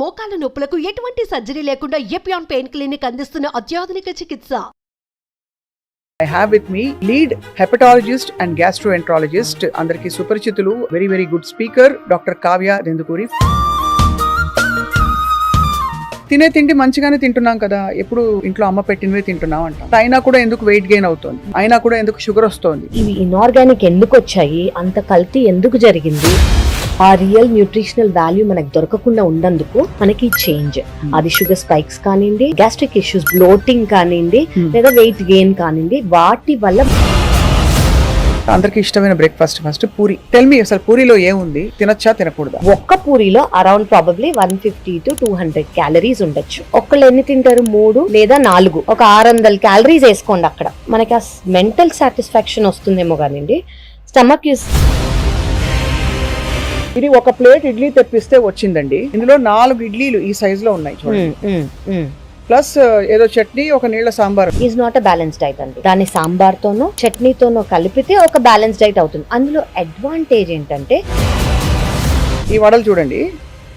మోకాల నొప్పులకు ఎటువంటి సర్జరీ లేకుండా ఎపియాన్ పెయిన్ క్లినిక్ అందిస్తున్న అత్యాధునిక చికిత్స. I have with me lead hepatologist and gastroenterologist andarki suparchitulu very good speaker Dr. Kavya Dendukuri. తినే తిండి మంచిగానే తింటున్నాం కదా, ఎప్పుడు ఇంట్లో అమ్మ పెట్టినవే తింటున్నాం అంట. అయినా కూడా ఎందుకు వెయిట్ గెయిన్ అవుతుంది, అయినా కూడా ఎందుకు షుగర్ వస్తుంది. ఇవి ఇన్ఆర్గానిక్ ఎందుకు వచ్చాయి, అంత కల్తీ ఎందుకు జరిగింది, ఆ రియల్ న్యూట్రిషనల్ వాల్యూ మనకు దొరకకుండా ఉన్నందుకు మనకి చేంజ్. అది షుగర్ స్పైక్స్ కానివ్వండి, గ్యాస్ట్రిక్ ఇష్యూస్, బ్లోటింగ్ కానివ్వండి, లేదా వెయిట్ గెయిన్ కానివ్వండి, వాటి వల్ల. అందరికి ఇష్టమైన breakfast first puri. Tell me అసలు పూరిలో ఏముంది, తినొచ్చా తినకూడదా? ఒక్క పూరిలో అరౌండ్ ప్రాబబ్లీ 150 to 200 క్యాలరీస్ ఉండొచ్చు. ఒక్కళ్ళు ఎన్ని తింటారు? 3 లేదా 4, ఒక 600 క్యాలరీస్ వేసుకోండి. అక్కడ మనకి ఆ మెంటల్ సాటిస్ఫాక్షన్ వస్తుందేమో కానివ్వండి, స్టమక్ యూస్. ఇది ఒక ప్లేట్ ఇడ్లీ తెప్పిస్తే వచ్చిందండి, ఇందులో 4 ఇడ్లీలు ఈ సైజ్ లో ఉన్నాయి చూడండి, ప్లస్ ఏదో చట్నీ, ఒక నీళ్ళ sambar. Is not a balance diet అండి. దాన్ని సాంబార్ తోనో చట్నీతోనో కలిపితే ఒక బ్యాలెన్స్ డైట్ అవుతుంది. అందులో అడ్వాంటేజ్ ఏంటంటే ఈ వడలు చూడండి,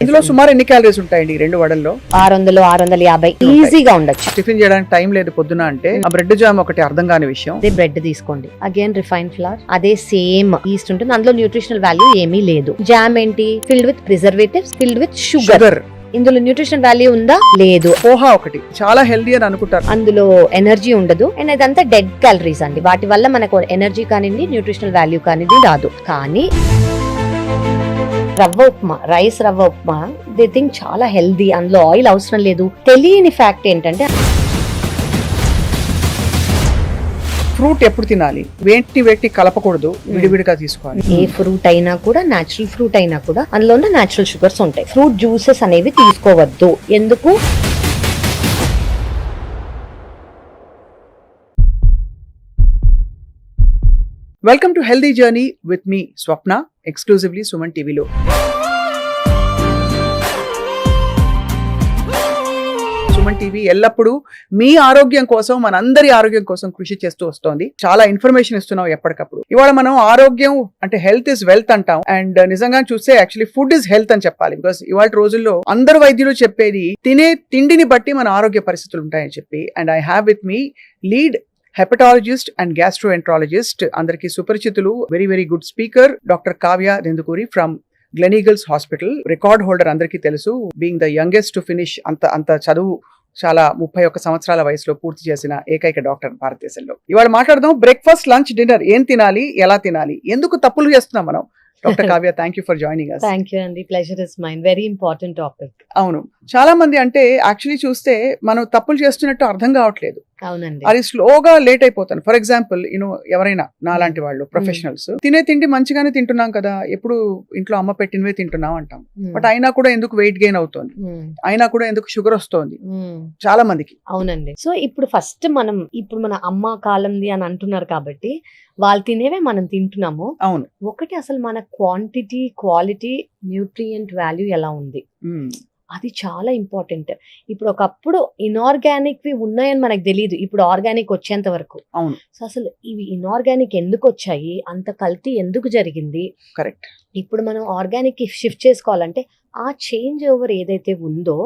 ఇందులో సుమారు ఎన్ని క్యాలరీస్ ఉంటాయండి ఈ 2 వడల్లో? 600, 650 ఈజీగా ఉండొచ్చు. టిఫిన్ చేయడానికి టైం లేదు పొద్దున అంటే ఆ బ్రెడ్ జామ్ ఒకటి అర్థం కాని విషయం. అదే బ్రెడ్ తీసుకోండి, అగైన్ రిఫైన్డ్ ఫ్లవర్, అదే సేమ్ ఈస్ట్ ఉంటుంది. అందులో న్యూట్రిషనల్ వాల్యూ ఏమీ లేదు. జామ్ ఏంటి? Filled with preservatives, filled with sugar. ఇందులో న్యూట్రిషన్ వాల్యూ ఉందా? లేదు. పోహా ఒకటి చాలా హెల్దీ అని అనుకుంటారు, అందులో ఎనర్జీ ఉండదు. అండ్ ఇదంతా డెడ్ క్యాలరీస్ అండి. వాటి వల్ల మనకు ఎనర్జీ కానివ్వండి, న్యూట్రిషనల్ వాల్యూ కానివ్వండి రాదు. కానీ రవ్వ ఉప్మా, రైస్ రవ్వ ఉప్మా, దే థింక్ చాలా హెల్దీ, అందులో ఆయిల్ అవసరం లేదు. తెలియని ఫ్యాక్ట్ ఏంటంటే ఫ్రూట్ ఎప్పుడు తినాలి, వేటి కలపకూడదు, విడివిడిగా తీసుకోవాలి. ఏ ఫ్రూట్ అయినా కూడా, నేచురల్ ఫ్రూట్ అయినా కూడా అందులో ఉన్న నేచురల్ షుగర్స్ ఉంటాయి. ఫ్రూట్ జ్యూసెస్ అనేవి తీసుకోవద్దు. ఎందుకు? Welcome to healthy journey with me Swapna, exclusively Suman టీవీలో. సుమన్ టీవీ ఎల్లప్పుడూ మీ ఆరోగ్యం కోసం, మనందరి ఆరోగ్యం కోసం కృషి చేస్తూ వస్తోంది. చాలా ఇన్ఫర్మేషన్ ఇస్తున్నాం ఎప్పటికప్పుడు. ఇవాళ మనం ఆరోగ్యం అంటే హెల్త్ ఇస్ వెల్త్ అంటాం, అండ్ నిజంగా చూస్తే యాక్చువల్లీ ఫుడ్ ఇస్ హెల్త్ అని చెప్పాలి. బికాస్ ఇవాళ రోజుల్లో అందరు వైద్యులు చెప్పేది తినే తిండిని బట్టి మన ఆరోగ్య పరిస్థితులు ఉంటాయని చెప్పి. And I have with me lead hepatologist and gastroenterologist andarki suparchitulu very good speaker Dr. Kavya Dendukuri from Gleneagles Hospital, record holder andarki telusu, being the youngest to finish anta చదువు చాలా 31 సంవత్సరాల వయసులో పూర్తి చేసిన ఏకైక డాక్టర్ భారతదేశంలో. ఇవాళ మాట్లాడదాం బ్రేక్ఫాస్ట్, లంచ్, డిన్నర్ ఏం తినాలి, ఎలా తినాలి, ఎందుకు తప్పులు చేస్తున్నాం మనం. Doctor Kavya, thank you for joining us. Thank you అండి, pleasure is mine. Very important topic. అవును, చాలా మంది అంటే యాక్చువల్లీ చూస్తే మనం తప్పులు చేస్తున్నట్టు అర్థం కావట్లేదు. అవునండి, అది స్లోగా లేట్ అయిపోతాను. ఫర్ ఎగ్జాంపుల్ ఎవరైనా నాలాంటి వాళ్ళు ప్రొఫెషనల్స్ తినే తిండి మంచిగానే తింటున్నాం కదా, ఎప్పుడు ఇంట్లో అమ్మ పెట్టినవే తింటున్నాం అంటాం. బట్ అయినా కూడా ఎందుకు వెయిట్ గెయిన్ అవుతుంది, అయినా కూడా ఎందుకు షుగర్ వస్తుంది చాలా మందికి. అవునండి. సో ఇప్పుడు ఫస్ట్ మన అమ్మ కాలంది అని అంటున్నారు కాబట్టి వాళ్ళు తినేవే మనం తింటున్నాము. అవును. ఒకటి, అసలు మన క్వాంటిటీ, క్వాలిటీ, న్యూట్రియంట్ వాల్యూ ఎలా ఉంది, అది చాలా ఇంపార్టెంట్. ఇప్పుడు ఒకప్పుడు ఇన్ఆర్గానిక్ వి ఉన్నాయని మనకు తెలియదు, ఇప్పుడు ఆర్గానిక్ వచ్చేంత వరకు. అవును. సో అసలు ఇవి ఇన్ఆర్గానిక్ ఎందుకు వచ్చాయి, అంత కల్తీ ఎందుకు జరిగింది, కరెక్ట్. ఇప్పుడు మనం ఆర్గానిక్ కి షిఫ్ట్ చేసుకోవాలంటే ఆ చేంజ్ ఓవర్ ఏదైతే ఉందో,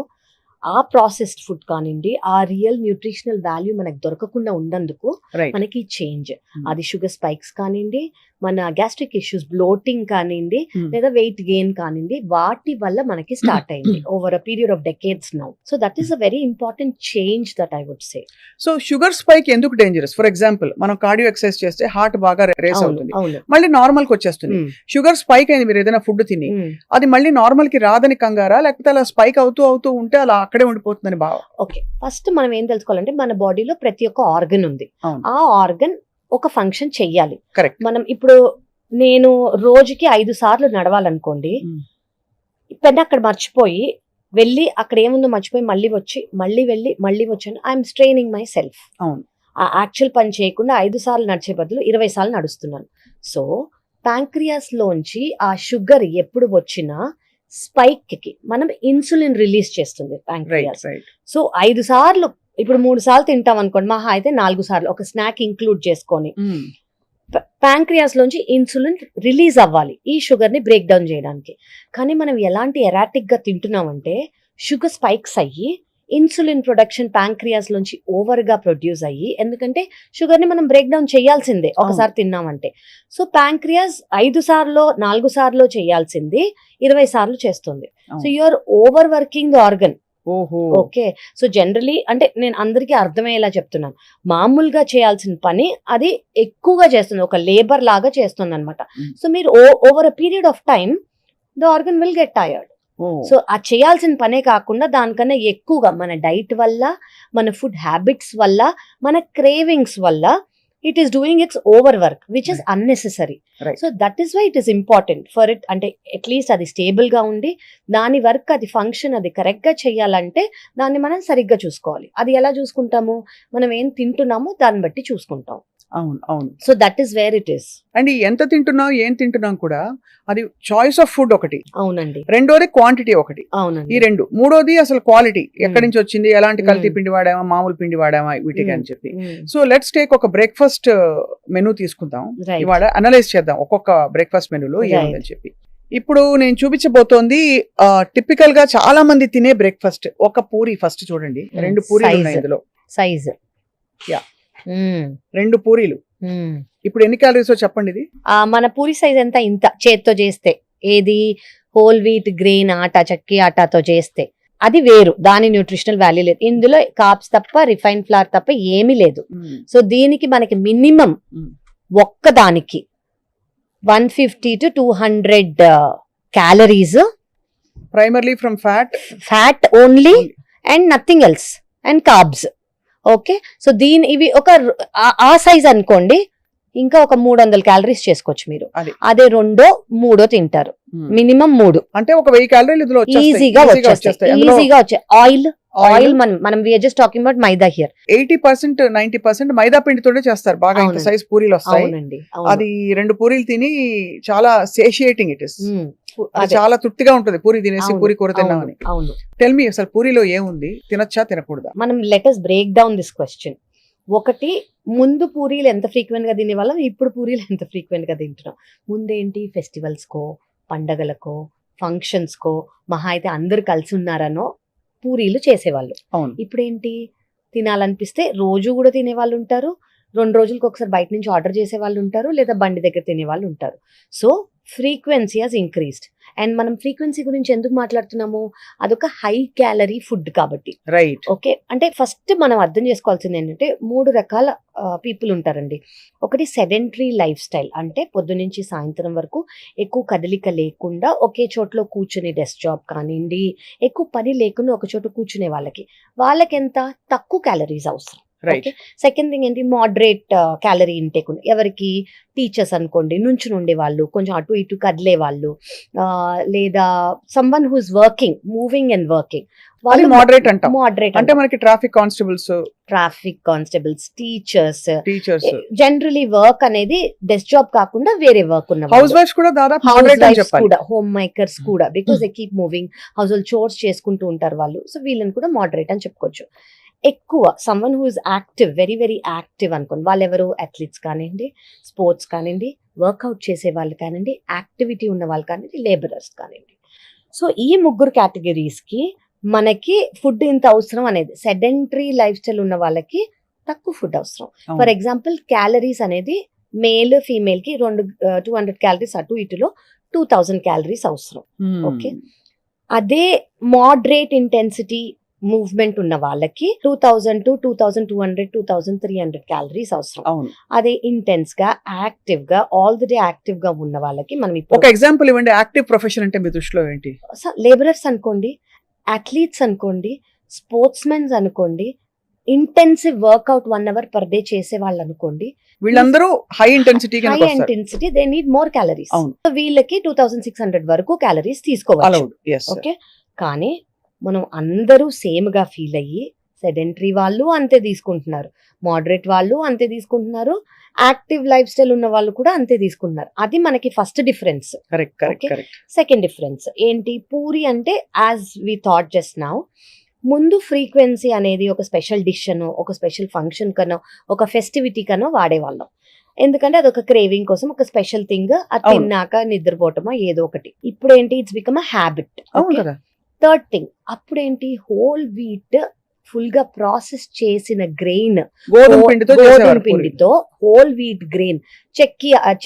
ఆ ప్రాసెస్డ్ ఫుడ్ కానివ్వండి, ఆ రియల్ న్యూట్రిషనల్ వాల్యూ మనకు దొరకకుండా ఉన్నందుకు మనకి చేంజ్. అది షుగర్ స్పైక్స్ కానివ్వండి, మన గ్యాస్ట్రిక్ ఇష్యూస్, బ్లోటింగ్ కానివ్వండి, లేదా వెయిట్ గెయిన్ కానివ్వండి, వాటి వల్ల మనకి స్టార్ట్ అయింది over a period of decades now. So that is a very important change that I would say. So sugar spike ఎందుకు డేంజరస్? ఫర్ ఎగ్జాంపుల్, మనం కార్డియో ఎక్సర్సైజ్ చేస్తే హార్ట్ బాగా రేస్ అవుతుంది, మళ్ళీ నార్మల్ కి వచ్చేస్తుంది. షుగర్ స్పైక్ అయింది మీరు ఏదైనా ఫుడ్ తిని, అది మళ్ళీ నార్మల్ కి రాదని కంగారా, లేకపోతే అలా స్పైక్ అవుతూ ఉంటే అలా అక్కడే ఉండిపోతుందని భావం? ఓకే, ఫస్ట్ మనం ఏం తెలుసుకోవాలంటే మన బాడీలో ప్రతి ఒక్క ఆర్గన్ ఉంది. ఆ ఆర్గన్ ఒక ఫంక్షన్ చెయ్యాలి. కరెక్ట్. మనం ఇప్పుడు నేను రోజుకి 5 సార్లు నడవాలనుకోండి, అక్కడ మర్చిపోయి వెళ్ళి అక్కడ ఏముందో మర్చిపోయి మళ్ళీ వచ్చి మళ్ళీ వెళ్ళి మళ్ళీ వచ్చాను, ఐఎమ్ స్ట్రెయినింగ్ మై సెల్ఫ్. అవును. ఆ యాక్చువల్ పని చేయకుండా 5 సార్లు నడిచే బదులు 20 సార్లు నడుస్తున్నాను. సో ప్యాంక్రియాస్ లోంచి ఆ షుగర్ ఎప్పుడు వచ్చినా స్పైక్ కి మనం ఇన్సులిన్ రిలీజ్ చేస్తుంది ప్యాంక్రియాస్. సో 5 సార్లు, ఇప్పుడు 3 సార్లు తింటాం అనుకోండి, మహా అయితే 4 సార్లు ఒక స్నాక్ ఇంక్లూడ్ చేసుకొని ప్యాంక్రియాస్ లోంచి ఇన్సులిన్ రిలీజ్ అవ్వాలి ఈ షుగర్ ని బ్రేక్ డౌన్ చేయడానికి. కానీ మనం ఎలాంటి ఎరాటిక్ గా తింటున్నామంటే షుగర్ స్పైక్స్ అయ్యి ఇన్సులిన్ ప్రొడక్షన్ ప్యాంక్రియాస్ లోంచి ఓవర్ గా ప్రొడ్యూస్ అయ్యి, ఎందుకంటే షుగర్ ని మనం బ్రేక్ డౌన్ చేయాల్సిందే ఒకసారి తిన్నామంటే. సో ప్యాంక్రియాస్ 5 సార్లు 4 సార్లు చేయాల్సింది 20 సార్లు చేస్తుంది. So you're over working the organ. Okay, so generally అంటే నేను అందరికీ అర్థమయ్యేలా చెప్తున్నాను, మామూలుగా చేయాల్సిన పని అది ఎక్కువగా చేస్తుంది, ఒక లేబర్ లాగా చేస్తుంది అనమాట. సో మీరు over a period of time the organ will get tired. So ఆ చేయాల్సిన పనే కాకుండా దానికన్నా ఎక్కువగా మన డైట్ వల్ల, మన ఫుడ్ హ్యాబిట్స్ వల్ల, మన క్రేవింగ్స్ వల్ల it is doing its over work which is unnecessary. So that is why it is important for it, అంటే అట్లీస్ట్ అది స్టేబుల్ గా ఉండి దాని వర్క్, అది ఫంక్షన్ అది కరెక్ట్ గా చేయాలంటే దాన్ని మనం సరిగ్గా చూసుకోవాలి. అది ఎలా చూసుకుంటాము, మనం ఏం తింటున్నామో దాన్ని బట్టి చూసుకుంటాం. అవును అవును. So that is where it is. And ఎంత తింటున్నాం ఏం తింటున్నాం కూడా అది చాయిస్ ఆఫ్ ఫుడ్ ఒకటి. అవునండి. రెండోది క్వాంటిటీ ఒకటి. అవునండి. ఈ రెండు. మూడోది అసలు క్వాలిటీ, ఎక్కడి నుంచి వచ్చింది, ఎలాంటి కల్తీ పిండి వాడామా, మామూలు పిండి వాడామా, వీటికి అని చెప్పి. సో లెట్స్ టేక్ ఒక బ్రేక్ఫాస్ట్ మెనూ తీసుకుందాం ఇవాళ, అనలైజ్ చేద్దాం ఒక్కొక్క బ్రేక్ఫాస్ట్ మెనూలో ఏముందని చెప్పి. ఇప్పుడు నేను చూపించబోతోంది టిపికల్ గా చాలా మంది తినే బ్రేక్ఫాస్ట్. ఒక పూరి ఫస్ట్ చూడండి, 2 పూరీలు ఉన్నాయి ఇందులో. సైజ్ యా, 2 పూరీలు. ఇప్పుడు ఎన్ని క్యాలరీస్ చెప్పండి ఇది? మన పూరి సైజ్ ఎంత, ఇంత చేత్తో చేస్తే, ఏది హోల్ వీట్ గ్రెయిన్ ఆటా, చక్కి ఆటాతో చేస్తే అది వేరు, దాని న్యూట్రిషనల్ వాల్యూ లేదు. ఇందులో కార్బ్స్ తప్ప, రిఫైన్ ఫ్లవర్ తప్ప ఏమీ లేదు. సో దీనికి మనకి మినిమం ఒక్కదానికి 150 to 200 calories, primarily from fat only and nothing else, and carbs. Okay, so ఇవి ఒక ఆ సైజ్ అనుకోండి, ఇంకా ఒక 300 క్యాలరీస్ చేసుకోవచ్చు మీరు. అదే 2-3 తింటారు, మినిమం 3 అంటే ఒక 1000 క్యాలరీలు ఈజీగా వచ్చేస్తాయి. ఆయిల్ మనం we're just talking about maida here. 80% 90% మైదా పిండితోనే చేస్తారు బాగా. ఇంత సైజ్ పూరీలు వస్తాయి. అది 2 పూరీలు తిని చాలా సేషియేటింగ్ ఇట్ ఇస్. చాలా తృప్తిగా ఉంటది పూరి తినేసి, పూరి కూర తిన్నామని. అవును. టెల్ మీ, అసలు పూరిలో ఏముంది, తినచ్చా తినకూడదా? మనం let us break down this question. ఒకటి, ముందు పూరీలు ఎంత ఫ్రీక్వెంట్ గా తినేవాళ్ళం, ఇప్పుడు పూరీలు ఎంత ఫ్రీక్వెంట్ గా తింటున్నాం. ముందేంటి, ఫెస్టివల్స్ కో, పండగలకో, ఫంక్షన్స్ కో, మహా అయితే అందరు కలిసి ఉన్నారనో పూరీలు చేసేవాళ్ళు. ఇప్పుడేంటి, తినాలనిపిస్తే రోజు కూడా తినేవాళ్ళు ఉంటారు, 2 రోజులకు ఒకసారి బయట నుంచి ఆర్డర్ చేసే వాళ్ళు ఉంటారు, లేదా బండి దగ్గర తినే వాళ్ళు ఉంటారు. So frequency has increased. And మనం ఫ్రీక్వెన్సీ గురించి ఎందుకు మాట్లాడుతున్నాము, అదొక హై క్యాలరీ ఫుడ్ కాబట్టి. రైట్. ఓకే, అంటే ఫస్ట్ మనం అర్థం చేసుకోవాల్సింది ఏంటంటే 3 రకాల పీపుల్ ఉంటారండి. ఒకటి సెడెంటరీ లైఫ్ స్టైల్, అంటే పొద్దునుంచి సాయంత్రం వరకు ఎక్కువ కదలిక లేకుండా ఒకే చోట్లో కూర్చుని, డెస్క్ జాబ్ కానివ్వండి, ఎక్కువ పని లేకుండా ఒక చోట కూర్చునే వాళ్ళకి ఎంత తక్కువ క్యాలరీస్ అవసరం. సెకండ్ థింగ్ ఏంటి, మోడరేట్ క్యాలరీ ఇంటేక్ ఉంది. ఎవరికి, టీచర్స్ అనుకోండి, నుంచుని ఉండే వాళ్ళు, కొంచెం అటు ఇటు కదిలే వాళ్ళు, లేదా someone who is working, moving and working, వాళ్ళు మోడరేట్ అంటాం. మోడరేట్ అంటే మనకి traffic constables, teachers generally work అనేది డెస్క్ జాబ్ కాకుండా వేరే వర్క్ ఉన్న హౌస్ వైఫ్స్ కూడా, దాదాపు కూడా, హోమ్ మేకర్స్ కూడా, because they keep moving, house hold chores చేసుకుంటూ ఉంటారు వాళ్ళు. సో వీళ్ళని కూడా మోడరేట్ అని చెప్పుకోవచ్చు. ఎక్కువ someone who is active, very very active అనుకోండి, వాళ్ళు ఎవరు, అథ్లీట్స్ కానివ్వండి, స్పోర్ట్స్ కానివ్వండి, వర్కౌట్ చేసే వాళ్ళు కానివ్వండి, యాక్టివిటీ ఉన్న వాళ్ళు కానివ్వండి, లేబరర్స్ కానివ్వండి. సో ఈ 3 కేటగిరీస్ కి మనకి ఫుడ్ ఇంత అవసరం అనేది. సెడెంటరీ లైఫ్ స్టైల్ ఉన్న వాళ్ళకి తక్కువ ఫుడ్ అవసరం. ఫర్ ఎగ్జాంపుల్, క్యాలరీస్ అనేది మేల్ ఫీమేల్ కి 200 క్యాలరీస్ అటు ఇటులో 2000 క్యాలరీస్ అవసరం. ఓకే, అదే మోడరేట్ ఇంటెన్సిటీ మూవ్మెంట్ ఉన్న వాళ్ళకి 2000 to 2200 2300 క్యాలరీస్ అవసరం. అదే ఇంటెన్స్ గా, యాక్టివ్ గా, ఆల్ ది డే యాక్టివ్ గా ఉన్న వాళ్ళకి మనం ఒక ఎగ్జాంపుల్ ఇవ్వండి. యాక్టివ్ ప్రొఫెషన్ అంటే మీ దృష్టిలో ఏంటి? లేబరర్స్ అనుకోండి, అథ్లీట్స్ అనుకోండి, స్పోర్ట్స్ మెన్స్ అనుకోండి, intensive workout 1 hour per day చేసే వాళ్ళు అనుకోండి, వీళ్ళందరూ high intensity they need more calories. వీళ్ళకి 2600 వరకు క్యాలరీస్ తీసుకోవాలి. ఓకే, కానీ మనం అందరూ సేమ్ గా ఫీల్ అయ్యి, సెడెంటరీ వాళ్ళు అంతే తీసుకుంటున్నారు, మోడరేట్ వాళ్ళు అంతే తీసుకుంటున్నారు, యాక్టివ్ లైఫ్ స్టైల్ ఉన్న వాళ్ళు కూడా అంతే తీసుకుంటున్నారు. అది మనకి ఫస్ట్ డిఫరెన్స్. సెకండ్ డిఫరెన్స్ ఏంటి, పూరి అంటే as we thought just now, ముందు ఫ్రీక్వెన్సీ అనేది ఒక స్పెషల్ డిష్ అనో, ఒక స్పెషల్ ఫంక్షన్ కనో, ఒక ఫెస్టివిటీ కనో వాడేవాళ్ళం. ఎందుకంటే అదొక క్రేవింగ్ కోసం, ఒక స్పెషల్ థింగ్, అది తిన్నాక నిద్రపోవటమో ఏదో ఒకటి. ఇప్పుడు ఏంటి, it's become a habit. Third thing, అప్పుడేంటి హోల్ వీట్ ఫుల్ గా ప్రాసెస్ చేసిన గ్రెయిన్, గోధుమ పిండితో గోధుమ చేసేవారు పూరి. పిండితో హోల్ వీట్ గ్రెయిన్,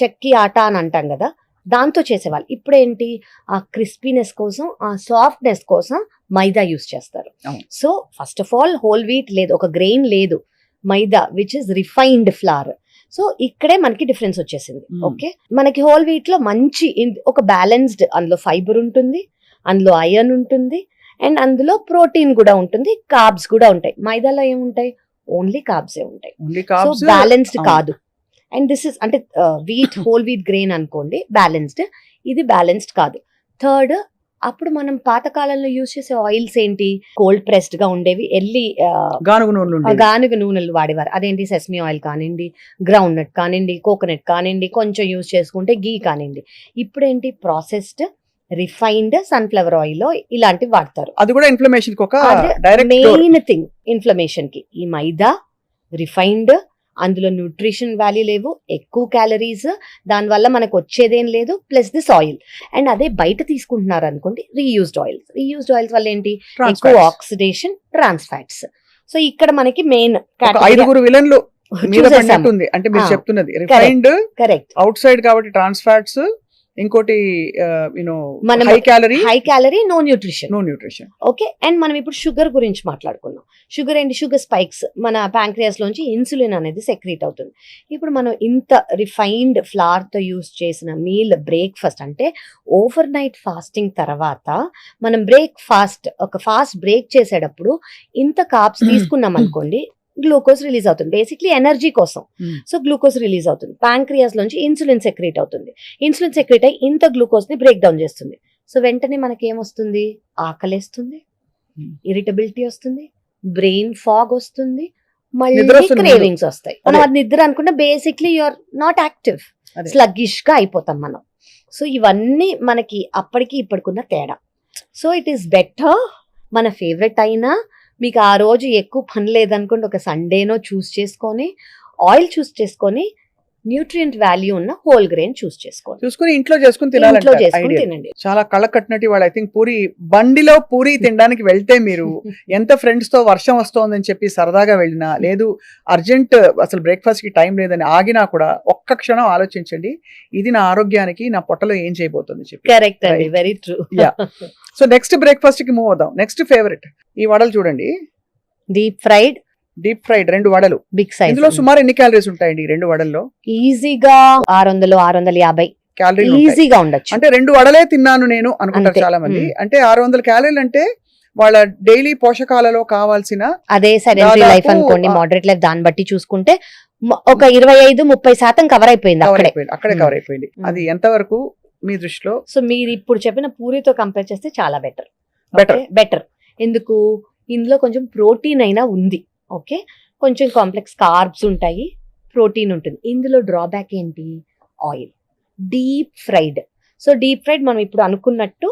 చెక్కి ఆట అని అంటాం కదా, దాంతో చేసేవాళ్ళు. ఇప్పుడేంటి ఆ క్రిస్పీనెస్ కోసం, ఆ సాఫ్ట్నెస్ కోసం మైదా యూస్ చేస్తారు. అవును. So first of all whole wheat లేదు, ఒక గ్రెయిన్ లేదు, maida which is refined flour. So ఇక్కడే మనకి డిఫరెన్స్ వచ్చేసింది. ఓకే, మనకి హోల్ వీట్ లో మంచి ఒక బ్యాలెన్స్డ్, అందులో ఫైబర్ ఉంటుంది, అందులో ఐరన్ ఉంటుంది, అండ్ అందులో ప్రోటీన్ కూడా ఉంటుంది, కార్బ్స్ కూడా ఉంటాయి. మైదాలో ఏముంటాయి? ఓన్లీ కార్బ్సే ఉంటాయి. Only సో carbs, బ్యాలెన్స్డ్ అవును. కాదు. అండ్ దిస్ ఇస్ అంటే వీట్, హోల్ వీట్ గ్రెయిన్ అనుకోండి బ్యాలెన్స్డ్, ఇది బ్యాలెన్స్డ్ కాదు. థర్డ్, అప్పుడు మనం పాతకాలంలో యూజ్ చేసే ఆయిల్స్ ఏంటి? కోల్డ్ ప్రెస్డ్ గా ఉండేవి, గానుగ నూనెలు ఉండేవి. గానుగ నూనెలు వాడేవారు. అదేంటి సెసమీ ఆయిల్ కానివ్వండి, గ్రౌండ్ నట్ కానివ్వండి, కోకోనట్ కానివ్వండి, కొంచెం యూజ్ చేసుకుంటే గీ కానివ్వండి. ఇప్పుడేంటి ప్రాసెస్డ్ రిఫైన్డ్ సన్ఫ్లవర్ ఆయిల్ ఇలాంటివి వాడతారు. అది కూడా ఇన్ఫ్లమేషన్ కి ఒక డైరెక్ట్ మెయిన్ థింగ్ ఇన్ఫ్లమేషన్ కి ఈ మైదా, రిఫైన్డ్, అందులో న్యూట్రిషన్ వాల్యూ లేవు, ఎక్కువ క్యాలరీస్, దానివల్ల మనకు వచ్చేదేం లేదు, ప్లస్ దిస్ ఆయిల్. అండ్ అదే బయట తీసుకుంటున్నారు అనుకోండి రీయూజ్డ్ ఆయిల్స్ వల్ల ఏంటి? ఎక్కువ ఆక్సిడేషన్, ట్రాన్స్ ఫ్యాట్స్. సో ఇక్కడ మనకి మెయిన్ 5 విలన్లు మీద పడినట్టుంది. అంటే మీరు చెప్తున్నది రిఫైన్డ్, కరెక్ట్, అవుట్ సైడ్ కాబట్టి ట్రాన్స్ ఫ్యాట్స్, ఇంకోటి మనం high calorie, no nutrition. Okay, and మనం ఇప్పుడు షుగర్ గురించి మాట్లాడుకున్నాం. షుగర్ ఏంటి? షుగర్ స్పైక్స్, మన ప్యాంక్రియాస్ లోంచి ఇన్సులిన్ అనేది సెక్రీట్ అవుతుంది. ఇప్పుడు మనం ఇంత రిఫైన్డ్ ఫ్లవర్ తో యూస్ చేసిన మీల్ బ్రేక్ఫాస్ట్, అంటే ఓవర్ నైట్ ఫాస్టింగ్ తర్వాత మనం ఒక ఫాస్ట్ బ్రేక్ చేసేటప్పుడు ఇంత కార్బ్స్ తీసుకున్నాం అనుకోండి, గ్లూకోజ్ రిలీజ్ అవుతుంది, బేసిక్లీ ఎనర్జీ కోసం. సో గ్లూకోజ్ రిలీజ్ అవుతుంది, ప్యాంక్రియాస్ లోంచి ఇన్సులిన్ సెక్రేట్ అవుతుంది, ఇన్సులిన్ సెక్రేట్ అయ్యి ఇంత గ్లూకోజ్ ని బ్రేక్ డౌన్ చేస్తుంది. సో వెంటనే మనకి ఏమొస్తుంది? ఆకలేస్తుంది, ఇరిటబిలిటీ వస్తుంది, బ్రెయిన్ ఫాగ్ వస్తుంది, మళ్ళీ క్రేవింగ్స్ వస్తాయి. మనం అది నిద్ర అనుకుంటే basically you're not active, sluggish గా అయిపోతాం మనం. సో ఇవన్నీ మనకి అప్పటికి ఇప్పటికున్న తేడా. సో ఇట్ ఈస్ బెటర్, మన ఫేవరెట్ అయినా మీకు ఆ రోజు ఎక్కువ పని లేదనుకోండి, ఒక సండేనో చూస్ చేసుకొని, ఆయిల్ చూస్ చేసుకొని, న్యూట్రియంట్ వాల్యూ ఉన్న హోల్ గ్రెయిన్ చూసుకుని ఇంట్లో చేసుకుని తినండి. చాలా కళ్ళ కట్టినట్టు వాళ్ళు. ఐ థింక్ పూరి బండిలో పూరి తినడానికి వెళ్తే మీరు ఎంత ఫ్రెండ్స్ తో వర్షం వస్తోందని చెప్పి సరదాగా వెళ్ళినా, లేదు అర్జెంట్ అసలు బ్రేక్ఫాస్ట్ కి టైం లేదని ఆగినా కూడా ఒక్క క్షణం ఆలోచించండి, ఇది నా ఆరోగ్యానికి, నా పొట్టలో ఏం చేయబోతుంది చెప్పి. కరెక్ట్ అండి, very true. So next breakfast కి మూవ్ అవుదాం. నెక్స్ట్ ఫేవరెట్ ఈ వడలు చూడండి, డీప్ ఫ్రైడ్ 2 వడలు. Big size. ఇందులో సుమారు ఎన్ని క్యాలరీస్ ఉంటాయండి ఈ 2 వడల్లో? ఈజీగా 600-650 క్యాలరీలు ఈజీగా ఉండొచ్చు. అంటే 2 వడలే తిన్నాను నేను అనుకుంటారు చాలా మంది. అంటే 600 క్యాలరీలు అంటే వాళ్ళ డైలీ పోషకాలలో కావాల్సిన, అదే సెడెంటరీ లైఫ్ అనుకోండి, మోడరేట్ లైఫ్, దాన్ని బట్టి చూసుకుంటే ఒక 25-30% కవర్ అయిపోయింది, అక్కడే కవర్ అయిపోయింది. అది ఎంత వరకు మీ దృష్టిలో? సో మీరు ఇప్పుడు చెప్పిన పూరితో కంపేర్ చేస్తే చాలా బెటర్. ఎందుకు? ఇందులో కొంచెం ప్రోటీన్ అయినా ఉంది. ఓకే, కొంచెం కాంప్లెక్స్ కార్బ్స్ ఉంటాయి, ప్రోటీన్ ఉంటుంది. ఇందులో డ్రాబ్యాక్ ఏంటి? Oil, deep fried. So deep fried మనం ఇప్పుడు అనుకున్నట్టు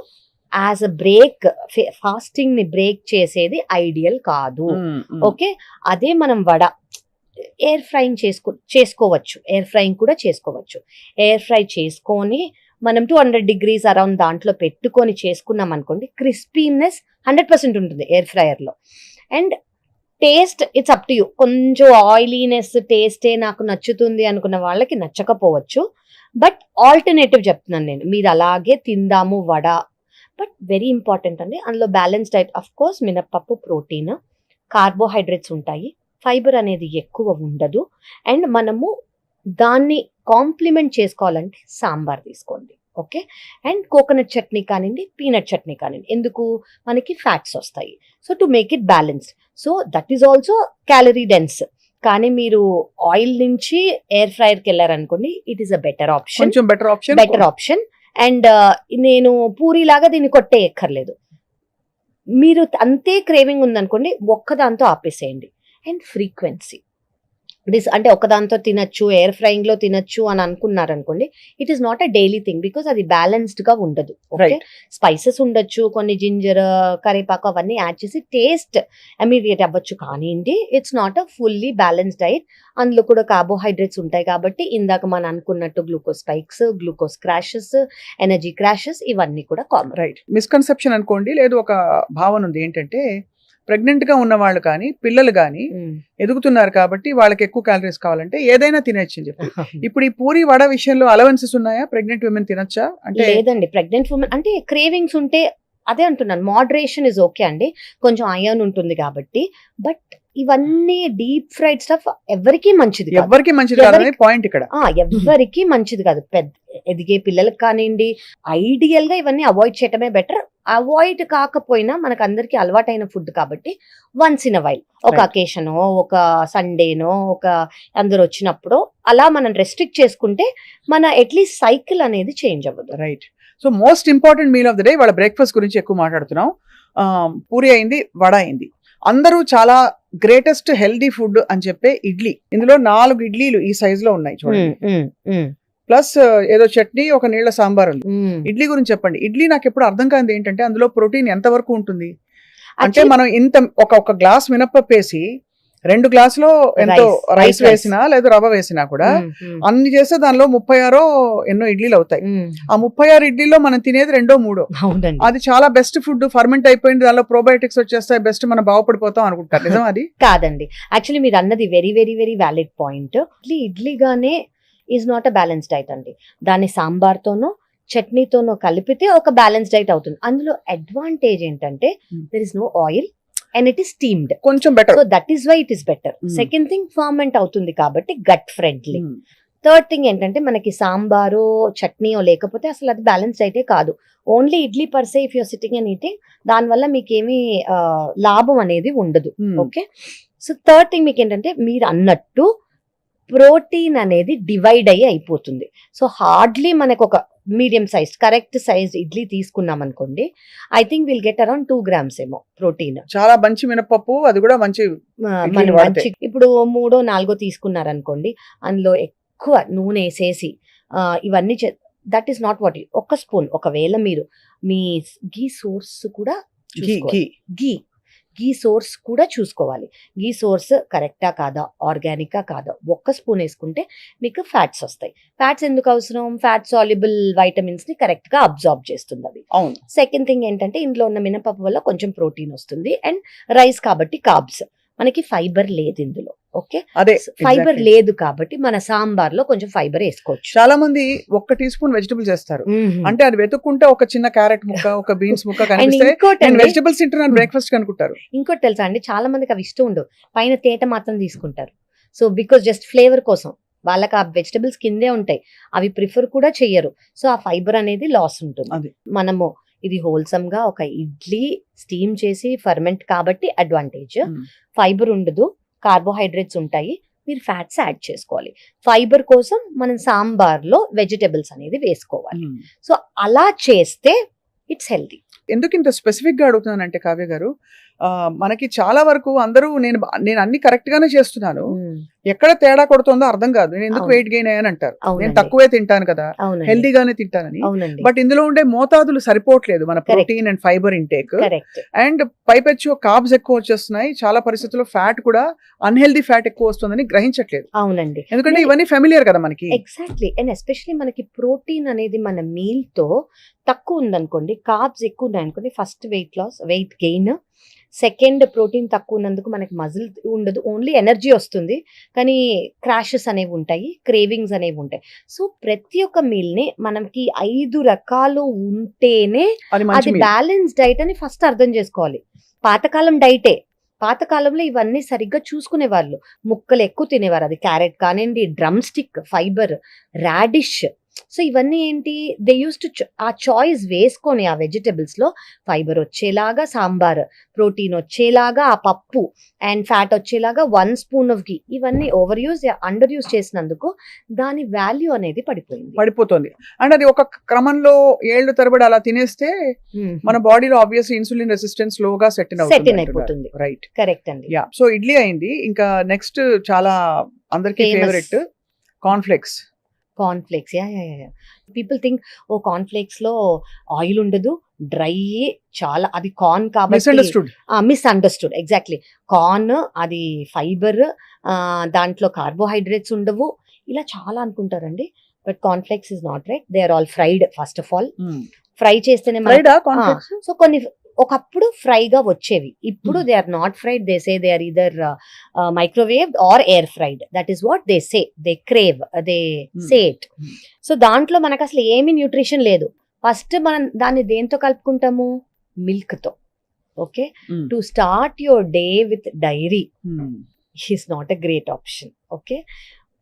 యాజ్ అ బ్రేక్, ఫాస్టింగ్ ని బ్రేక్ చేసేది ఐడియల్ కాదు. ఓకే, అదే మనం వడ ఎయిర్ ఫ్రైయింగ్ చేసుకోవచ్చు, ఎయిర్ ఫ్రైయింగ్ కూడా చేసుకోవచ్చు. ఎయిర్ ఫ్రై చేసుకొని మనం 200 degrees అరౌండ్ దాంట్లో పెట్టుకొని చేసుకున్నాం అనుకోండి, క్రిస్పీనెస్ 100% ఉంటుంది ఎయిర్ ఫ్రైయర్ లో. And taste it's up to you. కొంచెం ఆయిలీనెస్ టేస్టే నాకు నచ్చుతుంది అనుకున్న వాళ్ళకి నచ్చకపోవచ్చు, బట్ ఆల్టర్నేటివ్ చెప్తున్నాను నేను, మీరు అలాగే తిందాము వడ. బట్ వెరీ ఇంపార్టెంట్ అండి, అందులో బ్యాలెన్స్ డైట్. అఫ్ కోర్స్ మినప్పప్పు ప్రోటీన్, కార్బోహైడ్రేట్స్ ఉంటాయి, ఫైబర్ అనేది ఎక్కువ ఉండదు. అండ్ మనము దాన్ని కాంప్లిమెంట్ చేసుకోవాలంటే సాంబార్ తీసుకోండి. ఓకే, అండ్ కోకోనట్ చట్నీ కానివ్వండి, పీనట్ చట్నీ కానివ్వండి. ఎందుకు? మనకి ఫ్యాట్స్ వస్తాయి. So to make it balanced. So that is also calorie dense. కానీ మీరు ఆయిల్ నుంచి ఎయిర్ ఫ్రైయర్ కి వెళ్ళారనుకోండి, it is a better option. And నేను పూరిలాగా దీన్ని కొట్టేయక్కర్లేదు. మీరు అంతే క్రేవింగ్ ఉందనుకోండి, ఒక్కదాంతో ఆపేసేయండి. అండ్ ఫ్రీక్వెన్సీ, అంటే ఒకదాంతో తినచ్చు, ఎయిర్ ఫ్రైయింగ్ లో తినచ్చు అని అనుకున్నారు అనుకోండి, it is not a daily thing because అది బ్యాలెన్స్డ్ గా ఉండదు. Okay, Right. స్పైసెస్ ఉండొచ్చు, కొన్ని జింజర్, కరివేపాకు అవన్నీ యాడ్ చేసి టేస్ట్ ఇమీడియట్ అవ్వచ్చు, కానీ it's not a fully balanced diet. అందులో కూడా కార్బోహైడ్రేట్స్ ఉంటాయి కాబట్టి ఇందాక మనం అనుకున్నట్టు glucose spikes, glucose crashes, energy crashes ఇవన్నీ కూడా కామన్. రైట్. మిస్కన్సెప్షన్ అనుకోండి, లేదు ఒక భావన ఉంది ఏంటంటే ప్రెగ్నెంట్ గా ఉన్న వాళ్ళు కానీ పిల్లలు కానీ ఎదుగుతున్నారు కాబట్టి వాళ్ళకి ఎక్కువ క్యాలరీస్ కావాలంటే ఏదైనా తినచ్చు అని చెప్పి. ఇప్పుడు ఈ పూరి వడ విషయంలో అలవెన్సెస్ ఉన్నాయా? ప్రెగ్నెంట్ విమెన్ తినొచ్చా? అంటే లేదండి, ప్రెగ్నెంట్ ఉమెన్ అంటే క్రేవింగ్స్ ఉంటే అదే అంటున్నాను, మోడరేషన్ ఇస్ ఓకే అండి, కొంచెం అయర్న్ ఉంటుంది కాబట్టి. బట్ ఇవన్నీ డీప్ ఫ్రైడ్ స్టఫ్ ఎవరికి మంచిది కాదు. ఎవరికి మంచిది కాదని పాయింట్ ఇక్కడ. ఎవరికి మంచిది కాదు. పెద్ద ఎదిగే పిల్లలకి కానివ్వండి, ఐడియల్ గా ఇవన్నీ అవాయిడ్ చేయటమే బెటర్. అవాయిడ్ కాకపోయినా మనకు అందరికి అలవాటైన ఫుడ్ కాబట్టి వన్స్ ఇన్ వైల్, ఒక Right. అకేషనో, ఒక సండేనో, ఒక అందరు వచ్చినప్పుడు అలా మనం రెస్ట్రిక్ట్ చేసుకుంటే మన అట్లీస్ట్ సైకిల్ అనేది చేంజ్ అవ్వదు. Right. So most important meal of the day, వాళ్ళ బ్రేక్ఫాస్ట్ గురించి ఎక్కువ మాట్లాడుతున్నాం. పూరి అయింది, వడ అయింది. అందరూ చాలా గ్రేటెస్ట్ హెల్దీ ఫుడ్ అని చెప్పే ఇడ్లీ. ఇందులో 4 ఇడ్లీలు ఈ సైజ్ లో ఉన్నాయి చూడండి. ప్లస్ ఏదో చట్నీ, ఒక నీళ్ల సాంబార్ ఉంది. ఇడ్లీ గురించి చెప్పండి. ఇడ్లీ నాకు ఎప్పుడు అర్థం కాదు ఏంటంటే అందులో ప్రోటీన్ ఎంత వరకు ఉంటుంది అంటే మనం ఇంత ఒక గ్లాస్ మినపప్పు వేసి 2 గ్లాసులో ఎంతో రైస్ వేసినా లేదా రవ్వ వేసినా కూడా అన్ని చేస్తే దానిలో 36 ఎన్నో ఇడ్లీలు అవుతాయి. ఆ 36 ఇడ్లీలో మనం తినేది 2-3. అవునండి, అది చాలా బెస్ట్ ఫుడ్, ఫర్మెంట్ అయిపోయింది, దానిలో ప్రోబయోటిక్స్ వచ్చేస్తాయి, బెస్ట్ మనం బాగుపడిపోతాం అనుకుంటారు. నిజం అది? కాదండి. యాక్చువల్లీ మీరు అన్నది very very very valid point. ఇడ్లీగానే is not a balance diet అండి. దాన్ని సాంబార్తోనో చట్నీతోనో కలిపితే ఒక బ్యాలెన్స్ డైట్ అవుతుంది. అందులో అడ్వాంటేజ్ ఏంటంటే there is no oil and it is steamed, కొంచెం better. So that is why it is better. Second thing, ferment అవుతుంది కాబట్టి గట్ ఫ్రెండ్లీ. థర్డ్ థింగ్ ఏంటంటే మనకి సాంబారో చట్నీయో లేకపోతే అసలు అది బ్యాలెన్స్ అయితే కాదు. Only idli per se if you're sitting and eating, దానివల్ల మీకేమీ లాభం అనేది ఉండదు. ఓకే, సో థర్డ్ థింగ్ మీకు ఏంటంటే మీరు అన్నట్టు ప్రోటీన్ అనేది డివైడ్ అయ్యి అయిపోతుంది. సో హార్డ్లీ మనకు ఒక medium size correct size idli తీసుకున్నాం అనుకోండి, I think will get around 2 grams ఏమో ప్రోటీన్. చాలా మంచి మినపప్పు, అది కూడా మంచి మనం మంచి ఇప్పుడు 3-4 తీసుకున్నారనుకోండి, అందులో ఎక్కువ నూనె వేసేసి ఇవన్నీ that is not what. 1 spoon, ఒకవేళ మీరు మీ గీ సోర్స్ కూడా గీ సోర్స్ కూడా చూసుకోవాలి. గీ సోర్స్ కరెక్టా కాదా, ఆర్గానికా కాదా, 1 స్పూన్ వేసుకుంటే మీకు ఫ్యాట్స్ వస్తాయి. ఫ్యాట్స్ ఎందుకు అవసరం? ఫ్యాట్ సాల్యుబుల్ వైటమిన్స్ ని కరెక్ట్ గా అబ్జార్బ్ చేస్తుంది అవి. అవును. సెకండ్ థింగ్ ఏంటంటే ఇందులో ఉన్న మినపప్పు వల్ల కొంచెం ప్రోటీన్ వస్తుంది, అండ్ రైస్ కాబట్టి కార్బ్స్. మనకి ఫైబర్ లేదు ఇందులో. ఓకే, అదే ఫైబర్ లేదు కాబట్టి మన సాంబార్ లో కొంచెం ఫైబర్ వేసుకోవచ్చు. చాలా మంది 1 టీ స్పూన్ వెజిటబుల్ చేస్తారు. అంటే అది వెతుక్కుంటే ఒక చిన్న క్యారెట్ ముక్క, ఒక బీన్స్ ముక్క కనిపిస్తే నేను వెజిటబుల్స్ తింటున్నాను బ్రేక్ఫాస్ట్ అనుకుంటారు. ఇంకోటి తెలుసా అండి, చాలా మందికి అవి ఇష్టం ఉండవు, పైన తేట మాత్రం తీసుకుంటారు. సో బికాస్ జస్ట్ ఫ్లేవర్ కోసం వాళ్ళకి ఆ వెజిటబుల్స్ కిందే ఉంటాయి, అవి ప్రిఫర్ కూడా చెయ్యరు. సో ఆ ఫైబర్ అనేది లాస్ ఉంటుంది. మనము ఇది హోల్సమ్ గా ఒక ఇడ్లీ స్టీమ్ చేసి ఫర్మెంట్ కాబట్టి అడ్వాంటేజ్. ఫైబర్ ఉండదు, కార్బోహైడ్రేట్స్ ఉంటాయి, మీరు ఫ్యాట్స్ యాడ్ చేసుకోవాలి. ఫైబర్ కోసం మనం సాంబార్ లో వెజిటబుల్స్ అనేది వేసుకోవాలి. సో అలా చేస్తే ఇట్స్ హెల్తీ. ఎందుకు ఇంత స్పెసిఫిక్ గా అడుగుతున్నానంటే కావ్య గారు, మనకి చాలా వరకు అందరూ నేను అన్ని కరెక్ట్ గానే చేస్తున్నాను, ఎక్కడ తేడా కొడుతుందో అర్థం కాదు, నేను ఎందుకు వెయిట్ గెయిన్ అయ్యాను అంటారు. నేను తక్కువే తింటాను కదా, హెల్దీగానే తింటానని. బట్ ఇందులో ఉండే మోతాదులు సరిపోవట్లేదు మన protein and fibre intake. And పైపెచ్చు కార్బ్స్ ఎక్కువ వచ్చేస్తున్నాయి, చాలా పరిస్థితుల్లో ఫ్యాట్ కూడా అన్హెల్దీ ఫ్యాట్ ఎక్కువ వస్తుందని గ్రహించట్లేదు. అవునండి, ఎందుకంటే ఇవన్నీ ఫెమిలియర్ కదా మనకి. ఎగ్జాక్ట్లీ. అండ్ ఎస్పెషల్లీ మనకి ప్రోటీన్ అనేది మన మీల్ తో తక్కువ ఉందనుకోండి, కార్బ్స్ ఎక్కువ ఉన్నాయనుకోండి, first weight gain. Second, protein తక్కువ ఉన్నందుకు మనకి మజిల్ ఉండదు, ఓన్లీ ఎనర్జీ వస్తుంది, కానీ క్రాషెస్ అనేవి ఉంటాయి, క్రేవింగ్స్ అనేవి ఉంటాయి. సో ప్రతి ఒక్క మీల్ ని మనకి 5 రకాలు ఉంటేనే అది బ్యాలెన్స్ డైట్ అని ఫస్ట్ అర్థం చేసుకోవాలి. పాతకాలం డైటే, పాతకాలంలో ఇవన్నీ సరిగ్గా చూసుకునే వాళ్ళు, ముక్కలు ఎక్కువ తినేవారు. అది క్యారెట్ కానివ్వండి, drum stick, fibre, radish, so ఇవన్నీ ఏంటి, దే యూస్ టు ఆ చాయిస్ వేసుకొని ఆ వెజిటబుల్స్ లో ఫైబర్ వచ్చేలాగా సాంబార్, ప్రోటీన్ వచ్చేలాగా ఆ పప్పు, అండ్ ఫ్యాట్ వచ్చేలాగా 1 స్పూన్ ఆఫ్ ఘీ, ఇవన్నీ ఓవర్ యూజ్ అండర్ యూజ్ చేసినందుకు దాని వాల్యూ అనేది పడిపోతుంది. అండ్ అది ఒక క్రమంలో ఏళ్ళు తరబడి అలా తినేస్తే మన బాడీలో ఆబ్వియస్లీ ఇన్సులిన్ రెసిస్టెన్స్ లోగా సెట్ అయిపోతుంది. రైట్, కరెక్ట్ అండి. యా. సో ఇడ్లీ అయింది. ఇంకా నెక్స్ట్ చాలా అందరికి favourite cornflakes. Yeah people think oh cornflakes లో ఆయిల్ ఉండదు, డ్రై, చాలా అది కార్న్ కాబట్టి మిస్అండర్స్టూడ్. ఎగ్జాక్ట్లీ, కార్న్ అది ఫైబర్, దాంట్లో కార్బోహైడ్రేట్స్ ఉండవు, ఇలా చాలా అనుకుంటారండి. But cornflakes is not right. They are all fried. First of all fry చేస్తేనే సో కొన్ని ఒకప్పుడు ఫ్రైగా వచ్చేవి, ఇప్పుడు they are not fried. They say they are either microwave or air fried. That is what they say, they crave, they say it. So దాంట్లో మనకు అసలు ఏమి న్యూట్రిషన్ లేదు. ఫస్ట్ మనం దాన్ని దేంతో కలుపుకుంటాము, మిల్క్ తో. Okay, to start your day with dairy is not a great option. Okay,